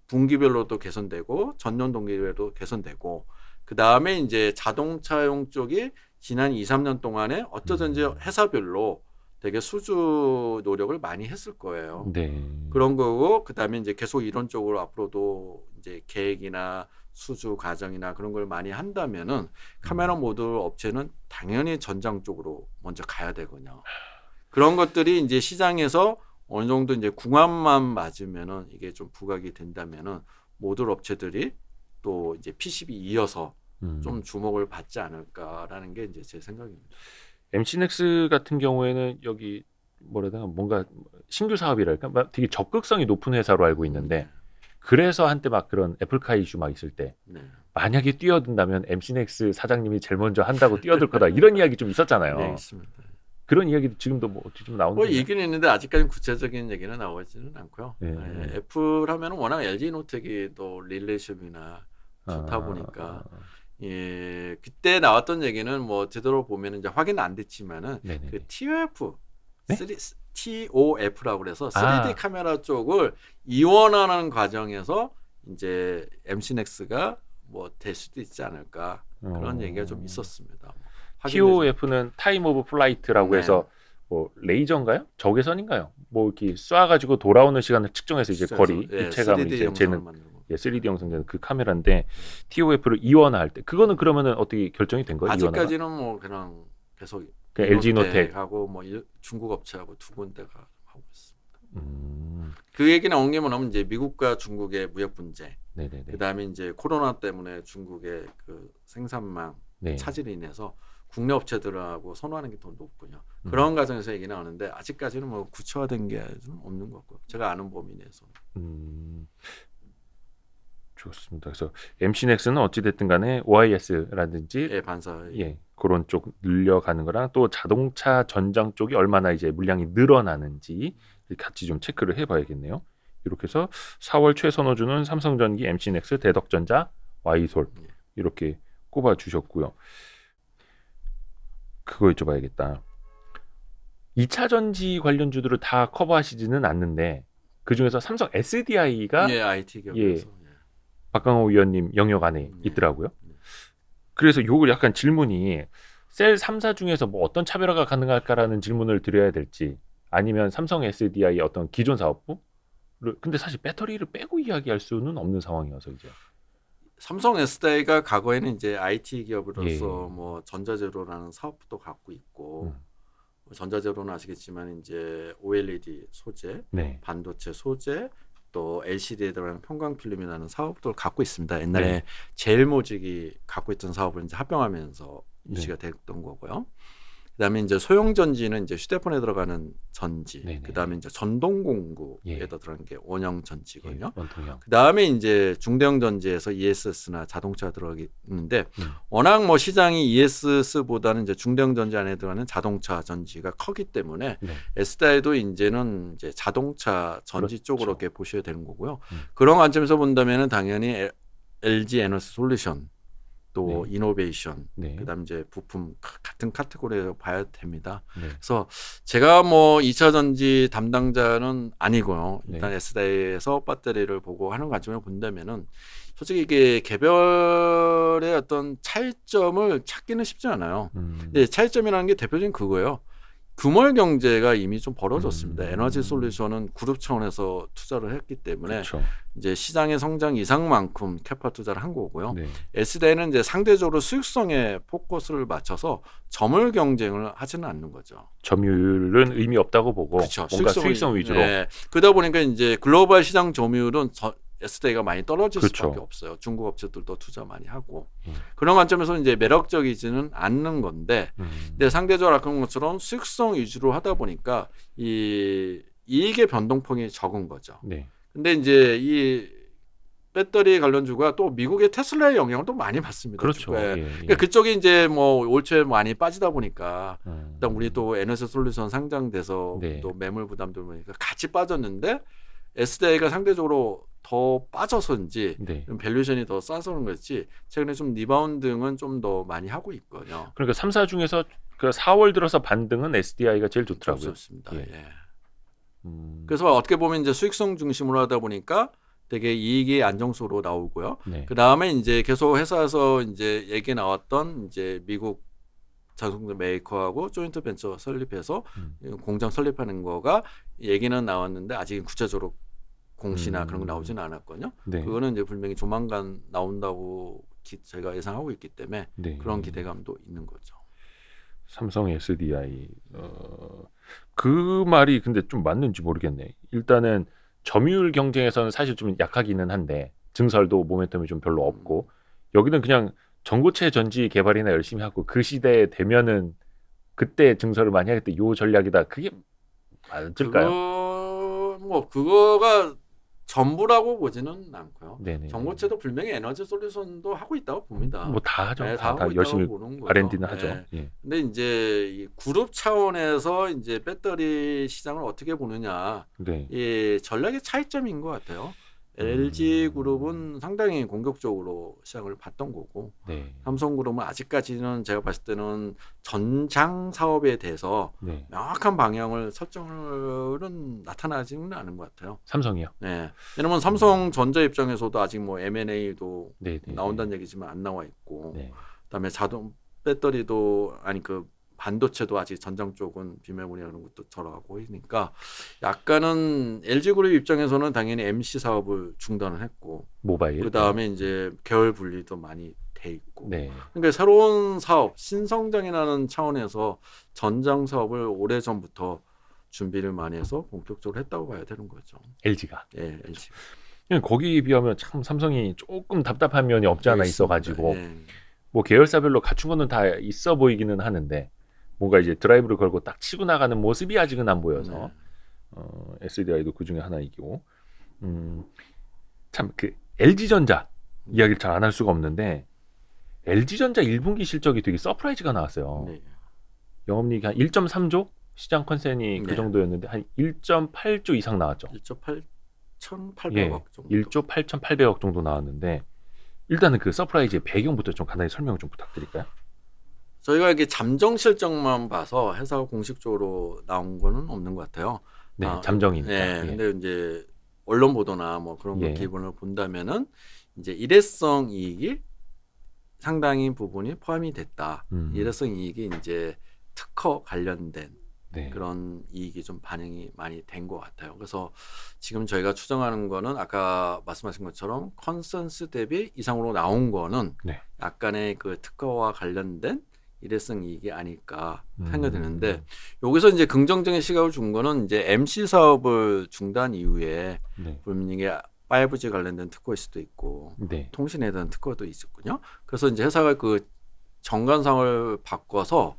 분기별로도 개선되고 전년 동기별로도 개선되고, 그 다음에 이제 자동차용 쪽이 지난 2, 3년 동안에 어쩌든지 회사별로 되게 수주 노력을 많이 했을 거예요. 네. 그런 거고, 그 다음에 이제 계속 이런 쪽으로 앞으로도 이제 계획이나 수주 과정이나 그런 걸 많이 한다면은 카메라 모듈 업체는 당연히 전장 쪽으로 먼저 가야 되거든요. 그런 것들이 이제 시장에서 어느 정도 이제 궁합만 맞으면은 이게 좀 부각이 된다면은 모듈 업체들이 또 이제 PCB 이어서 좀 주목을 받지 않을까라는 게 이제 제 생각입니다. MC넥스 같은 경우에는 여기 뭐라 해야 되나, 뭔가 신규 사업이랄까, 막 되게 적극성이 높은 회사로 알고 있는데, 그래서 한때 막 그런 애플카 이슈 막 있을 때 만약에 뛰어든다면 MC넥스 사장님이 제일 먼저 한다고 뛰어들 거다, 이런 이야기 좀 있었잖아요. 네, 있습니다. 그런 이야기도 지금도 뭐 어떻게 좀 나오는 거예요? 얘기는 있는데 아직까지 구체적인 얘기는 나오지는 않고요. 네. 애플 하면은 워낙 LG노텍이 또 릴레이션이나 좋다 보니까 예, 그때 나왔던 얘기는 뭐 제대로 보면 이제 확인 안 됐지만은 그 TOF, 네? TOF라고 그래서 3D 카메라 쪽을 이원하는 과정에서 이제 MC넥스가 뭐 될 수도 있지 않을까, 그런 얘기가 좀 있었습니다. TOF는 타임 오브 플라이트라고 해서 뭐 레이저인가요? 적외선인가요? 뭐 이렇게 쏴가지고 돌아오는 시간을 측정해서 이제 거리, 입체감을 이제 재는 3D 영상되는 그 카메라인데, TOF를 이원화할 때 그거는 그러면은 어떻게 결정이 된 거예요? 아직까지는 뭐 그냥 계속 LG노텍하고 뭐 중국 업체하고 두 군데가 하고 있습니다. 그 얘기 나온 게 뭐냐면 이제 미국과 중국의 무역 분쟁, 그다음에 이제 코로나 때문에 중국의 그 생산망 차질이 인해서 국내 업체들하고 선호하는 게 더 높군요. 그런 과정에서 얘기 나오는데 아직까지는 뭐 구체화된 게 좀 없는 것 같고요. 제가 아는 범위 내에서. 좋습니다. 그래서 MC넥스는 어찌 됐든 간에 OIS라든지 반사 그런 쪽 늘려가는 거랑 또 자동차 전장 쪽이 얼마나 이제 물량이 늘어나는지 같이 좀 체크를 해봐야겠네요. 이렇게 해서 4월 최선호주는 삼성전기, MC넥스, 대덕전자, 와이솔 이렇게 꼽아주셨고요. 그거 여쭤봐야겠다. 2차 전지 관련주들을 다 커버하시지는 않는데 그 중에서 삼성 SDI가 예, IT 기업에서. 박강호 위원님 영역 안에 있더라고요. 그래서 요거 약간 질문이 셀 3사 중에서 뭐 어떤 차별화가 가능할까라는 질문을 드려야 될지 아니면 삼성 SDI 어떤 기존 사업부? 근데 사실 배터리를 빼고 이야기할 수는 없는 상황이어서 이제 삼성 SDI가 과거에는 이제 IT 기업으로서 예. 뭐 전자제로라는 사업도 갖고 있고 전자제로는 아시겠지만 이제 OLED 소재, 네. 반도체 소재, 또 LCD에 들어가는 편광필름이라는 사업들을 갖고 있습니다. 옛날에 네. 제일모직이 갖고 있던 사업을 이제 합병하면서 유치가 네. 됐던 거고요. 그다음에 이제 소형 전지는 이제 휴대폰에 들어가는 전지, 네네. 그다음에 이제 전동 공구에 예. 들어가는 게 원형 전지거든요. 원통형. 그다음에 이제 중대형 전지에서 ESS나 자동차가 들어가는데 워낙 뭐 시장이 ESS보다는 이제 중대형 전지 안에 들어가는 자동차 전지가 크기 때문에 네. SDI도 이제는 이제 자동차 전지 그렇죠. 쪽으로 이렇게 보셔야 되는 거고요. 그런 관점에서 본다면은 당연히 LG 에너지 솔루션 또 네. 이노베이션, 네. 그다음 이제 부품 같은 카테고리에서 봐야 됩니다. 네. 그래서 제가 뭐 2차 전지 담당자는 아니고요. 일단 네. SDI에서 배터리를 보고 하는 관점을 본다면은 솔직히 이게 개별의 어떤 차이점을 찾기는 쉽지 않아요. 근데 차이점이라는 게 대표적인 그거예요. 규모 경제가 이미 좀 벌어졌습니다. 에너지 솔루션은 그룹 차원에서 투자를 했기 때문에 그렇죠. 이제 시장의 성장 이상만큼 캐파 투자를 한 거고요. 네. SDI는 이제 상대적으로 수익성에 포커스를 맞춰서 점유율 경쟁을 하지는 않는 거죠. 점유율은 의미 없다고 보고 그렇죠. 뭔가 수익성 위주로. 네. 그러다 보니까 이제 글로벌 시장 점유율은 SDI가 많이 떨어질 그렇죠. 수밖에 없어요. 중국 업체들도 투자 많이 하고 그런 관점에서 이제 매력적이지는 않는 건데, 근데 상대적으로 아까 본 것처럼 수익성 위주로 하다 보니까 이 이익의 변동폭이 적은 거죠. 네. 근데 이제 이 배터리 관련주가 또 미국의 테슬라의 영향을 또 많이 받습니다. 그렇죠. 주가에. 예, 예. 그러니까 그쪽이 이제 뭐 올 초에 많이 빠지다 보니까 일단 우리 음. 또 에너지 솔루션 상장돼서 네. 또 매물 부담도 보니까 같이 빠졌는데 SDI가 상대적으로 더 빠져서인지 네. 밸류션이 더 싸서 그런 거지 최근에 좀 리바운딩은 좀 더 많이 하고 있거든요. 그러니까 3사 중에서 그 4월 들어서 반등은 SDI가 제일 좋더라고요. 좋습니다. 예. 예. 그래서 그래서 어떻게 보면 이제 수익성 중심으로 하다 보니까 되게 이익이 안정적으로 나오고요. 네. 그 다음에 이제 계속 회사에서 이제 얘기 나왔던 이제 미국 자동차 메이커하고 조인트 벤처 설립해서 공장 설립하는 거가 얘기는 나왔는데 아직 구체적으로 공시나 그런 거 나오지는 않았거든요. 네. 그거는 이제 분명히 조만간 나온다고 제가 예상하고 있기 때문에 네. 그런 기대감도 있는 거죠. 삼성 SDI 그 말이 근데 좀 맞는지 모르겠네. 일단은 점유율 경쟁에서는 사실 좀 약하기는 한데 증설도 모멘텀이 좀 별로 없고 여기는 그냥 전고체 전지 개발이나 열심히 하고 그 시대에 되면은 그때 증설을 많이 하겠다. 요 전략이다. 그게 맞을까요? 그거가 전부라고 보지는 않고요. 네네. 전고체도 분명히 에너지 솔루션도 하고 있다고 봅니다. 뭐 다 하죠. 네, 다 하고 열심히 있다고 보는 거죠. R&D는 네. 하죠. 예. 근데 이제 이 그룹 차원에서 이제 배터리 시장을 어떻게 보느냐, 네. 이 전략의 차이점인 것 같아요. LG 그룹은 상당히 공격적으로 시장을 봤던 거고, 네. 삼성그룹은 아직까지는 제가 봤을 때는 전장 사업에 대해서 네. 명확한 방향을 설정은 나타나지는 않은 것 같아요. 삼성이요. 네. 왜냐면 삼성전자 입장에서도 아직 뭐 M&A도 네. 네. 나온다는 얘기지만 안 나와 있고, 네. 그다음에 자동 배터리도 아니 그 반도체도 아직 전장 쪽은 비매분이라는 것도 들어가고 있으니까 약간은 LG그룹 입장에서는 당연히 MC 사업을 중단을 했고, 모바일. 그다음에 이제 계열 분리도 많이 돼 있고, 네. 그러니까 새로운 사업 신성장이라는 차원에서 전장 사업을 오래 전부터 준비를 많이 해서 본격적으로 했다고 봐야 되는 거죠. LG가. 예, LG. 거기에 비하면 참 삼성이 조금 답답한 면이 없지 않아 있어가지고 예. 뭐 계열사별로 갖춘 거는 다 있어 보이기는 하는데 뭔가 이제 드라이브를 걸고 딱 치고 나가는 모습이 아직은 안 보여서 SDI도 그 중에 하나이고 참 그 LG전자 이야기를 잘 안 할 수가 없는데 LG전자 1분기 실적이 되게 서프라이즈가 나왔어요. 네. 영업이익이 한 1.3조? 시장 컨센이 그 네. 정도였는데 한 1.8조 이상 나왔죠. 1조 8,800억 예, 정도. 1조 8,800억 정도 나왔는데 일단은 그 서프라이즈의 배경부터 좀 간단히 설명 좀 부탁드릴까요? 저희가 이게 잠정 실적만 봐서 회사가 공식적으로 나온 거는 없는 것 같아요. 네, 아, 잠정이니까. 네, 예. 근데 이제 언론 보도나 뭐 그런 거 예. 기본을 본다면은 이제 일회성 이익이 상당히 부분이 포함이 됐다. 일회성 이익이 이제 특허 관련된 네. 그런 이익이 좀 반영이 많이 된 것 같아요. 그래서 지금 저희가 추정하는 거는 아까 말씀하신 것처럼 컨센서스 대비 이상으로 나온 거는 네. 약간의 그 특허와 관련된 일회성 이익이 아닐까 음. 생각되는데 여기서 이제 긍정적인 시각을 준 거는 이제 MC 사업을 중단 이후에 네. 보면 이게 5G 관련된 특허일 수도 있고 네. 통신에 대한 특허도 있었군요. 그래서 이제 회사가 그 정관상을 바꿔서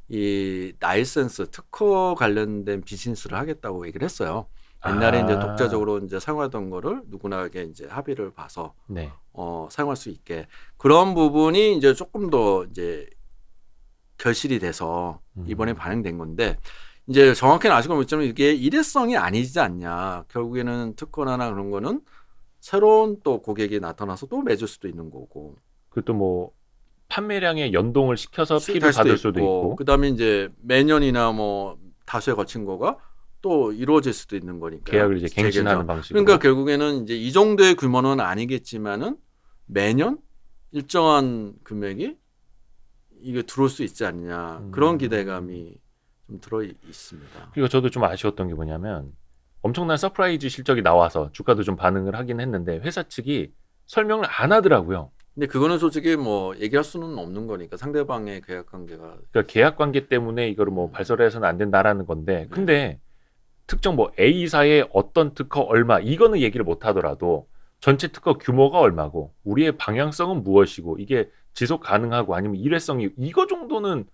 이 라이센스 특허 관련된 비즈니스를 하겠다고 얘기를 했어요. 옛날에 이제 독자적으로 이제 사용하던 거를 누구나에게 이제 합의를 봐서 네. 사용할 수 있게 그런 부분이 이제 조금 더 이제 결실이 돼서 이번에 반영된 건데 이제 정확히는 아시고 있지만 이게 일회성이 아니지 않냐. 결국에는 특허나 그런 거는 새로운 또 고객이 나타나서 또 맺을 수도 있는 거고. 그것도 뭐 판매량에 연동을 시켜서 피를 될 받을 수도 있고. 그다음에 이제 매년이나 뭐 다수에 거친 거가 또 이루어질 수도 있는 거니까. 계약을 이제 갱신하는 방식으로. 그러니까 결국에는 이제 이 정도의 규모는 아니겠지만은 매년 일정한 금액이 이게 들어올 수 있지 않냐. 그런 기대감이 좀 들어 있습니다. 그리고 저도 좀 아쉬웠던 게 뭐냐면 엄청난 서프라이즈 실적이 나와서 주가도 좀 반응을 하긴 했는데 회사 측이 설명을 안 하더라고요. 근데 그거는 솔직히 뭐 얘기할 수는 없는 거니까 상대방의 계약 관계가 그러니까 계약 관계 때문에 이거를 뭐 발설해서는 안 된다라는 건데 근데 특정 뭐 A사의 어떤 특허 얼마 이거는 얘기를 못 하더라도 전체 특허 규모가 얼마고 우리의 방향성은 무엇이고 이게 지속 가능하고 아니면 일회성이 이거 정도는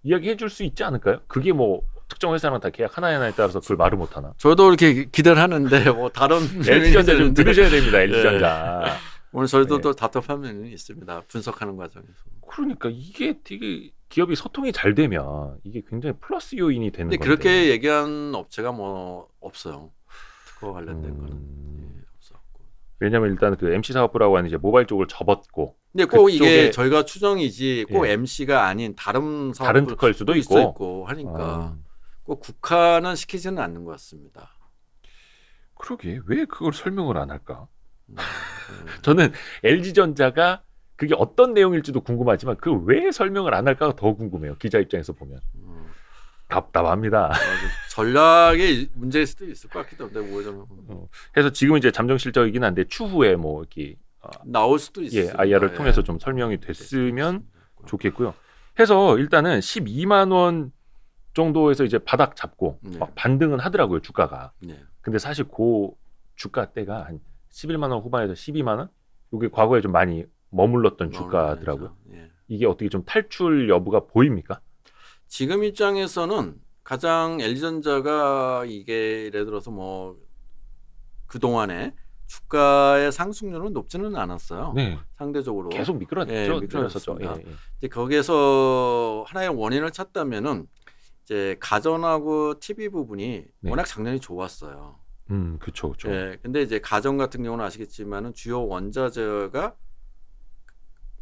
이야기해 줄 수 있지 않을까요? 그게 뭐 특정 회사랑 다 계약 하나에 따라서 그걸 말을 못 하나? 저도 이렇게 기대를 하는데 뭐 다른 LG전자 좀 들으셔야 됩니다. LG전자. 오늘 저희도 네. 또 답답한 면이 있습니다. 분석하는 과정에서. 그러니까 이게 되게 기업이 소통이 잘 되면 이게 굉장히 플러스 요인이 되는 근데 건데. 그렇게 얘기한 업체가 뭐 없어요. 특허 관련된 거는 없었고. 왜냐면 일단 그 MC 사업부라고 하는 이제 모바일 쪽을 접었고. 근데 꼭 그쪽에- 이게 저희가 추정이지 꼭 예. MC가 아닌 다른 사업 다른 특허일 수도 있고. 하니까 꼭 국한은 시키지는 않는 것 같습니다. 그러게 왜 그걸 설명을 안 할까? 음. 저는 LG전자가 그게 어떤 내용일지도 궁금하지만 그 왜 설명을 안 할까가 더 궁금해요. 기자 입장에서 보면 답답합니다. 맞아. 전략의 문제일 수도 있을 것 같기도 한데 뭐 그래서 지금 이제 잠정 실적이긴 한데 추후에 뭐 이렇게 나올 수도 있어요. IR을 통해서 좀 설명이 됐으면 좋겠고요. 해서 일단은 12만 원 정도에서 이제 바닥 잡고 네. 막 반등은 하더라고요 주가가. 네. 근데 사실 그 주가 때가 한 11만 원 후반에서 12만 원? 이게 과거에 좀 많이 머물렀던 주가더라고요. 예. 이게 어떻게 좀 탈출 여부가 보입니까? 지금 입장에서는 가장 LG전자가 이게 예를 들어서 뭐 그동안에 주가의 상승률은 높지는 않았어요. 네, 상대적으로 계속 미끄러졌죠. 예, 미끄러졌었죠. 미끄러졌습니다. 이제 거기에서 하나의 원인을 찾다면은 이제 가전하고 TV 부분이 네. 워낙 작년이 좋았어요. 그렇죠, 그렇죠. 예, 근데 이제 가전 같은 경우는 아시겠지만은 주요 원자재가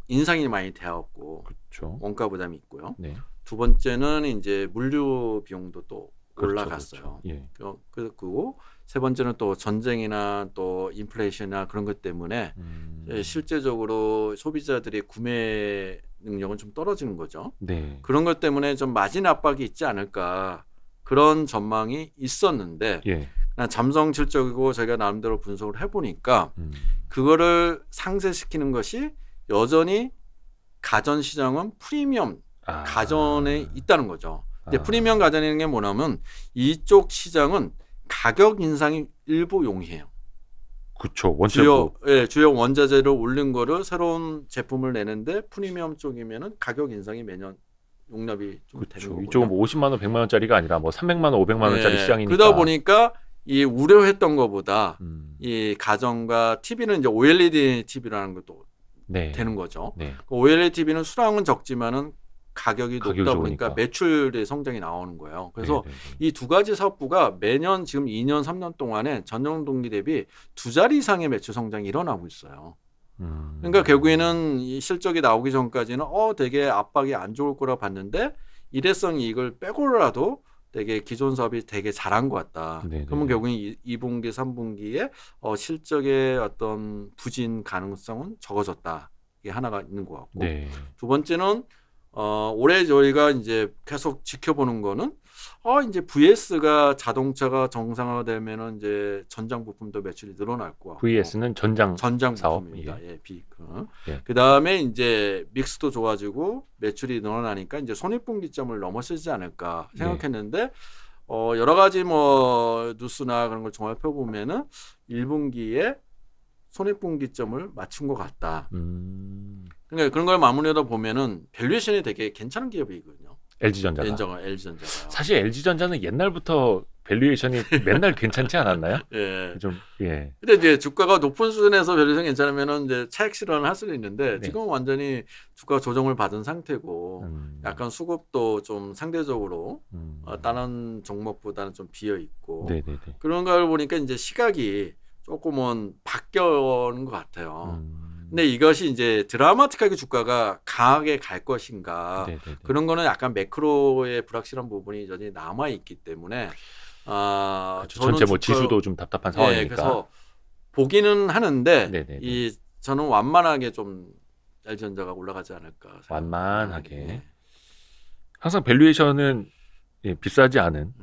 인상이 많이 되었고 그렇죠. 원가 부담이 있고요. 네, 두 번째는 이제 물류 비용도 또 그렇죠, 올라갔어요. 그렇죠. 예, 그리고 세 번째는 또 전쟁이나 또 인플레이션이나 그런 것 때문에 실제적으로 소비자들의 구매 능력은 좀 떨어지는 거죠. 네, 그런 것 때문에 좀 마진 압박이 있지 않을까 그런 전망이 있었는데 예, 잠정 실적이고 저희가 나름대로 분석을 해보니까 그거를 상쇄시키는 것이 여전히 가전 시장은 프리미엄 가전에 있다는 거죠. 근데 프리미엄 가전이라는 게 뭐냐면 이쪽 시장은 가격 인상이 일부 용이해요. 그렇죠. 원재료 주요 원자재를 올린 거를 새로운 제품을 내는데 프리미엄 쪽이면은 가격 인상이 매년 용납이 좀 되는 거고요. 이쪽은 뭐 50만 원, 100만 원짜리가 아니라 뭐 300만 원, 500만 원짜리 시장이니까. 그러다 보니까 이 우려했던 것보다 음. 이 가전과 TV는 이제 OLED TV라는 것도 네. 되는 거죠. 네. OLEDTV는 수량은 적지만은 가격이 높다 가격이 보니까 좋으니까. 매출의 성장이 나오는 거예요. 그래서 네, 네, 네. 이 두 가지 사업부가 매년 지금 2년, 3년 동안에 전년 동기 대비 2자리 이상의 매출 성장이 일어나고 있어요. 그러니까 결국에는 이 실적이 나오기 전까지는 되게 압박이 안 좋을 거라 봤는데 일회성 이익을 빼고라도 되게 기존 사업이 되게 잘한 것 같다. 네네네. 그러면 결국엔 2분기, 3분기에 실적의 어떤 부진 가능성은 적어졌다. 이게 하나가 있는 것 같고 네. 두 번째는 올해 저희가 이제 계속 지켜보는 거는 이제 VS가 자동차가 정상화되면은 이제 전장 부품도 매출이 늘어날 것 같고 VS는 전장 사업. 부품입니다. 비크. 예. 그 다음에 이제 믹스도 좋아지고 매출이 늘어나니까 이제 손익분기점을 넘어서지 않을까 생각했는데 여러 가지 뭐 뉴스나 그런 걸 종합해 보면은 1분기에 손익분기점을 맞춘 것 같다. 그러니까 그런 걸 마무리하다 보면은 밸류에이션이 되게 괜찮은 기업이거든요. LG전자가. LG전자가. 사실 LG전자는 옛날부터 밸류에이션이 맨날 괜찮지 않았나요? 예. 좀 예. 근데 이제 주가가 높은 수준에서 밸류에이션 괜찮으면은 이제 차익 실현을 할 수는 있는데 네. 지금 완전히 주가 조정을 받은 상태고 약간 수급도 좀 상대적으로 다른 종목보다는 좀 비어 있고 네네네. 그런 걸 보니까 이제 시각이 조금은 바뀌는 것 같아요. 근데 이것이 이제 드라마틱하게 주가가 강하게 갈 것인가 네네네. 그런 거는 약간 매크로의 불확실한 부분이 여전히 남아 있기 때문에 그렇죠. 저는 전체 뭐 지수도 좀 답답한 상황이니까. 그래서 보기는 하는데 네네네. 저는 완만하게 좀 LG전자가 올라가지 않을까 생각합니다. 완만하게. 예. 항상 밸류에이션은 비싸지 않은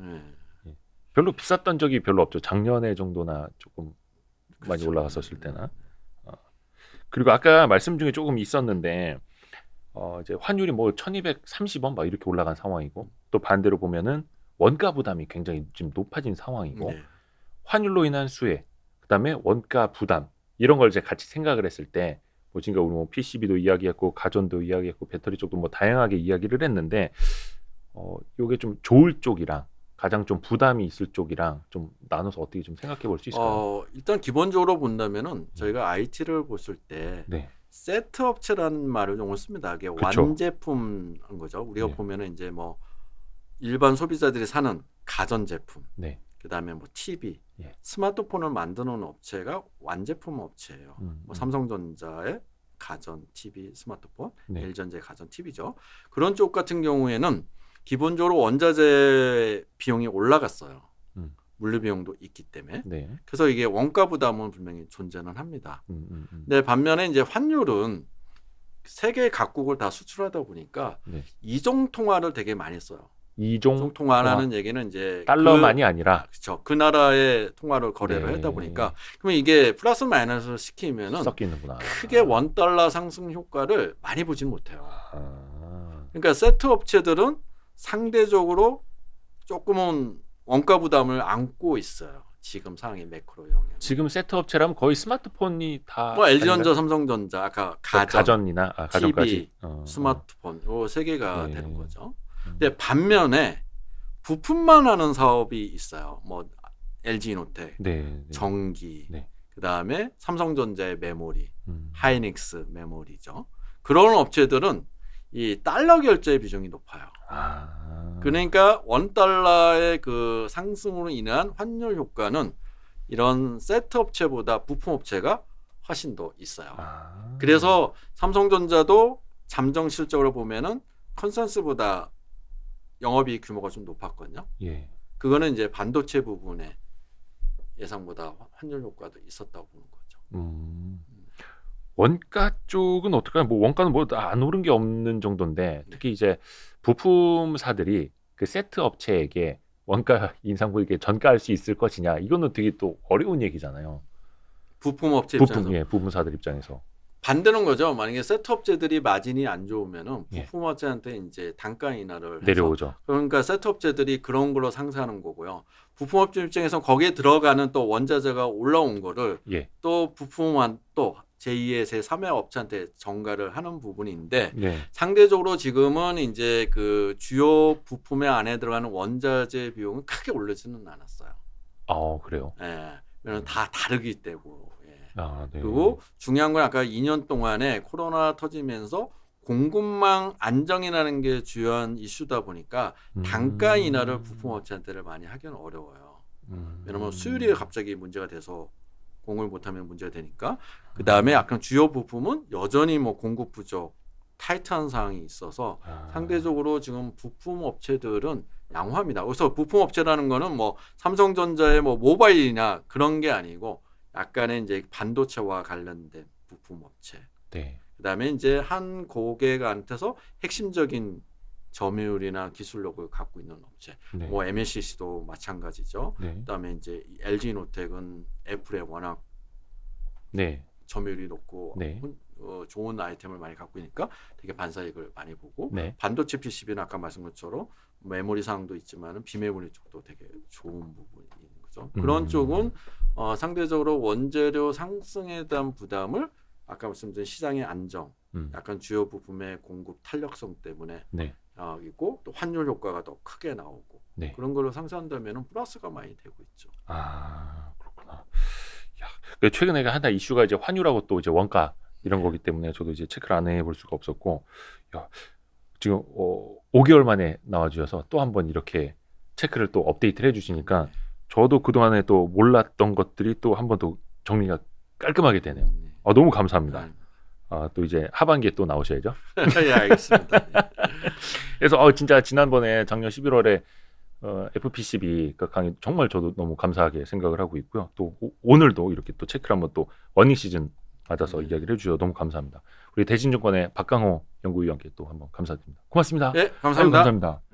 예. 별로 비쌌던 적이 별로 없죠. 작년에 정도나 조금 많이 그렇죠. 올라갔었을 때나. 그리고 아까 말씀 중에 조금 있었는데 이제 환율이 뭐 1230원 막 이렇게 올라간 상황이고 또 반대로 보면은 원가 부담이 굉장히 지금 높아진 상황이고 네. 환율로 인한 수혜 그다음에 원가 부담 이런 걸 이제 같이 생각을 했을 때 뭐 지금 우리 뭐 PCB도 이야기했고 가전도 이야기했고 배터리 쪽도 뭐 다양하게 이야기를 했는데 요게 좀 좋을 쪽이랑 가장 좀 부담이 있을 쪽이랑 좀 나눠서 어떻게 좀 생각해 볼 수 있을까요? 일단 기본적으로 본다면은 저희가 IT를 보실 때 네. 세트 업체라는 말을 용을 씁니다. 이게 그쵸. 완제품인 거죠. 우리가 네. 보면은 이제 뭐 일반 소비자들이 사는 가전 제품, 네. 그다음에 뭐 TV, 예. 스마트폰을 만드는 업체가 완제품 업체예요. 뭐 삼성전자의 가전 TV, 스마트폰, 네. LG전자의 가전 TV죠. 그런 쪽 같은 경우에는 기본적으로 원자재 비용이 올라갔어요. 물류 비용도 있기 때문에. 네. 그래서 이게 원가 부담은 분명히 존재는 합니다. 네. 근데 반면에 이제 환율은 세계 각국을 다 수출하다 보니까 네. 이종 통화를 되게 많이 써요. 이종 이종 통화라는 얘기는 이제 달러만이 아니라 그렇죠. 그 나라의 통화를 거래를 네. 하다 보니까 그러면 이게 플러스 마이너스를 시키면은 섞이는구나. 크게 원달러 상승 효과를 많이 보진 못해요. 아. 그러니까 세트 업체들은 상대적으로 조금은 원가 부담을 안고 있어요. 지금 상황의 매크로 영향. 지금 세트 업체라면 거의 스마트폰이 다 뭐 LG전자, 아닌가요? 삼성전자, 아까 가전이나 가전까지 TV, 스마트폰 요 세 개가 네. 되는 거죠. 근데 반면에 부품만 하는 사업이 있어요. 뭐 LG이노텍, 네. 전기, 네. 그다음에 삼성전자의 메모리, 하이닉스 메모리죠. 그런 업체들은 이 달러 결제 비중이 높아요. 그러니까 원 달러의 그 상승으로 인한 환율 효과는 이런 세트 업체보다 부품 업체가 훨씬 더 있어요. 그래서 삼성전자도 잠정 실적으로 보면은 컨센서스보다 영업이익 규모가 좀 높았거든요. 예. 그거는 이제 반도체 부분에 예상보다 환율 효과도 있었다고 보는 거죠. 원가 쪽은 어떨까요? 뭐 원가는 뭐 안 오른 게 없는 정도인데 특히 이제 부품사들이 그 세트 업체에게 원가 인상을 이렇게 전가할 수 있을 것이냐 이거는 되게 또 어려운 얘기잖아요. 부품 업체 입장에서 부품사들 입장에서 반대는 거죠. 만약에 세트 업체들이 마진이 안 좋으면은 예. 부품 업체한테 이제 단가 인하를 해서 내려오죠. 그러니까 세트 업체들이 그런 걸로 상쇄하는 거고요. 부품 업체 입장에서 거기에 들어가는 또 원자재가 올라온 거를 예. 또 부품한 또 제2의 제3의 업체한테 전가를 하는 부분인데 네. 상대적으로 지금은 이제 그 주요 부품의 안에 들어가는 원자재 비용은 크게 오르지는 않았어요. 그래요. 예. 왜냐면 다 다르기 때문에. 아, 네. 그리고 중요한 건 아까 2년 동안에 코로나 터지면서 공급망 안정이라는 게 주요한 이슈다 보니까 단가 인하를 부품업체한테를 많이 하기는 어려워요. 왜냐하면 수율이 갑자기 문제가 돼서 공급을 못하면 문제가 되니까. 그 다음에 약간 주요 부품은 여전히 뭐 공급 부족, 타이트한 상황이 있어서 상대적으로 지금 부품 업체들은 양호합니다. 그래서 부품 업체라는 거는 뭐 삼성전자의 뭐 모바일이나 그런 게 아니고 약간의 이제 반도체와 관련된 부품 업체. 네. 그다음에 이제 한 고객한테서 핵심적인 점유율이나 기술력을 갖고 있는 업체. 네. 뭐 MLCC도 마찬가지죠. 네. 그다음에 이제 LG노텍은 애플에 워낙 네. 점유율이 높고 네. 좋은 아이템을 많이 갖고 있으니까 되게 반사이익을 많이 보고 네. 반도체 PCB는 아까 말씀한 것처럼 메모리 사항도 있지만은 비메모리 쪽도 되게 좋은 부분이 있는 거죠. 그런 쪽은 상대적으로 원재료 상승에 대한 부담을 아까 말씀드린 시장의 안정, 약간 주요 부품의 공급 탄력성 때문에 네. 있고 또 환율 효과가 더 크게 나오고 네. 그런 걸로 상쇄한다면은 플러스가 많이 되고 있죠. 아, 그렇구나. 야, 그 최근에 하나 이슈가 이제 환율하고 또 이제 원가 이런 거기 때문에 저도 이제 체크를 안 해볼 수가 없었고, 야, 지금 5개월 만에 나와주셔서 또 한번 이렇게 체크를 또 업데이트를 해주시니까 저도 그 동안에 또 몰랐던 것들이 또 한 번 더 정리가 깔끔하게 되네요. 너무 감사합니다. 또 이제 하반기에 또 나오셔야죠. 예, 알겠습니다. 그래서 진짜 지난번에 작년 11월에 FPCB 그 강의 정말 저도 너무 감사하게 생각을 하고 있고요. 또 오늘도 이렇게 또 체크를 한번 또 워닝 시즌 맞아서 이야기를 해주셔서 너무 감사합니다. 우리 대신증권의 박강호 연구위원께 또 한번 감사드립니다. 고맙습니다. 예, 감사합니다. 아유, 감사합니다.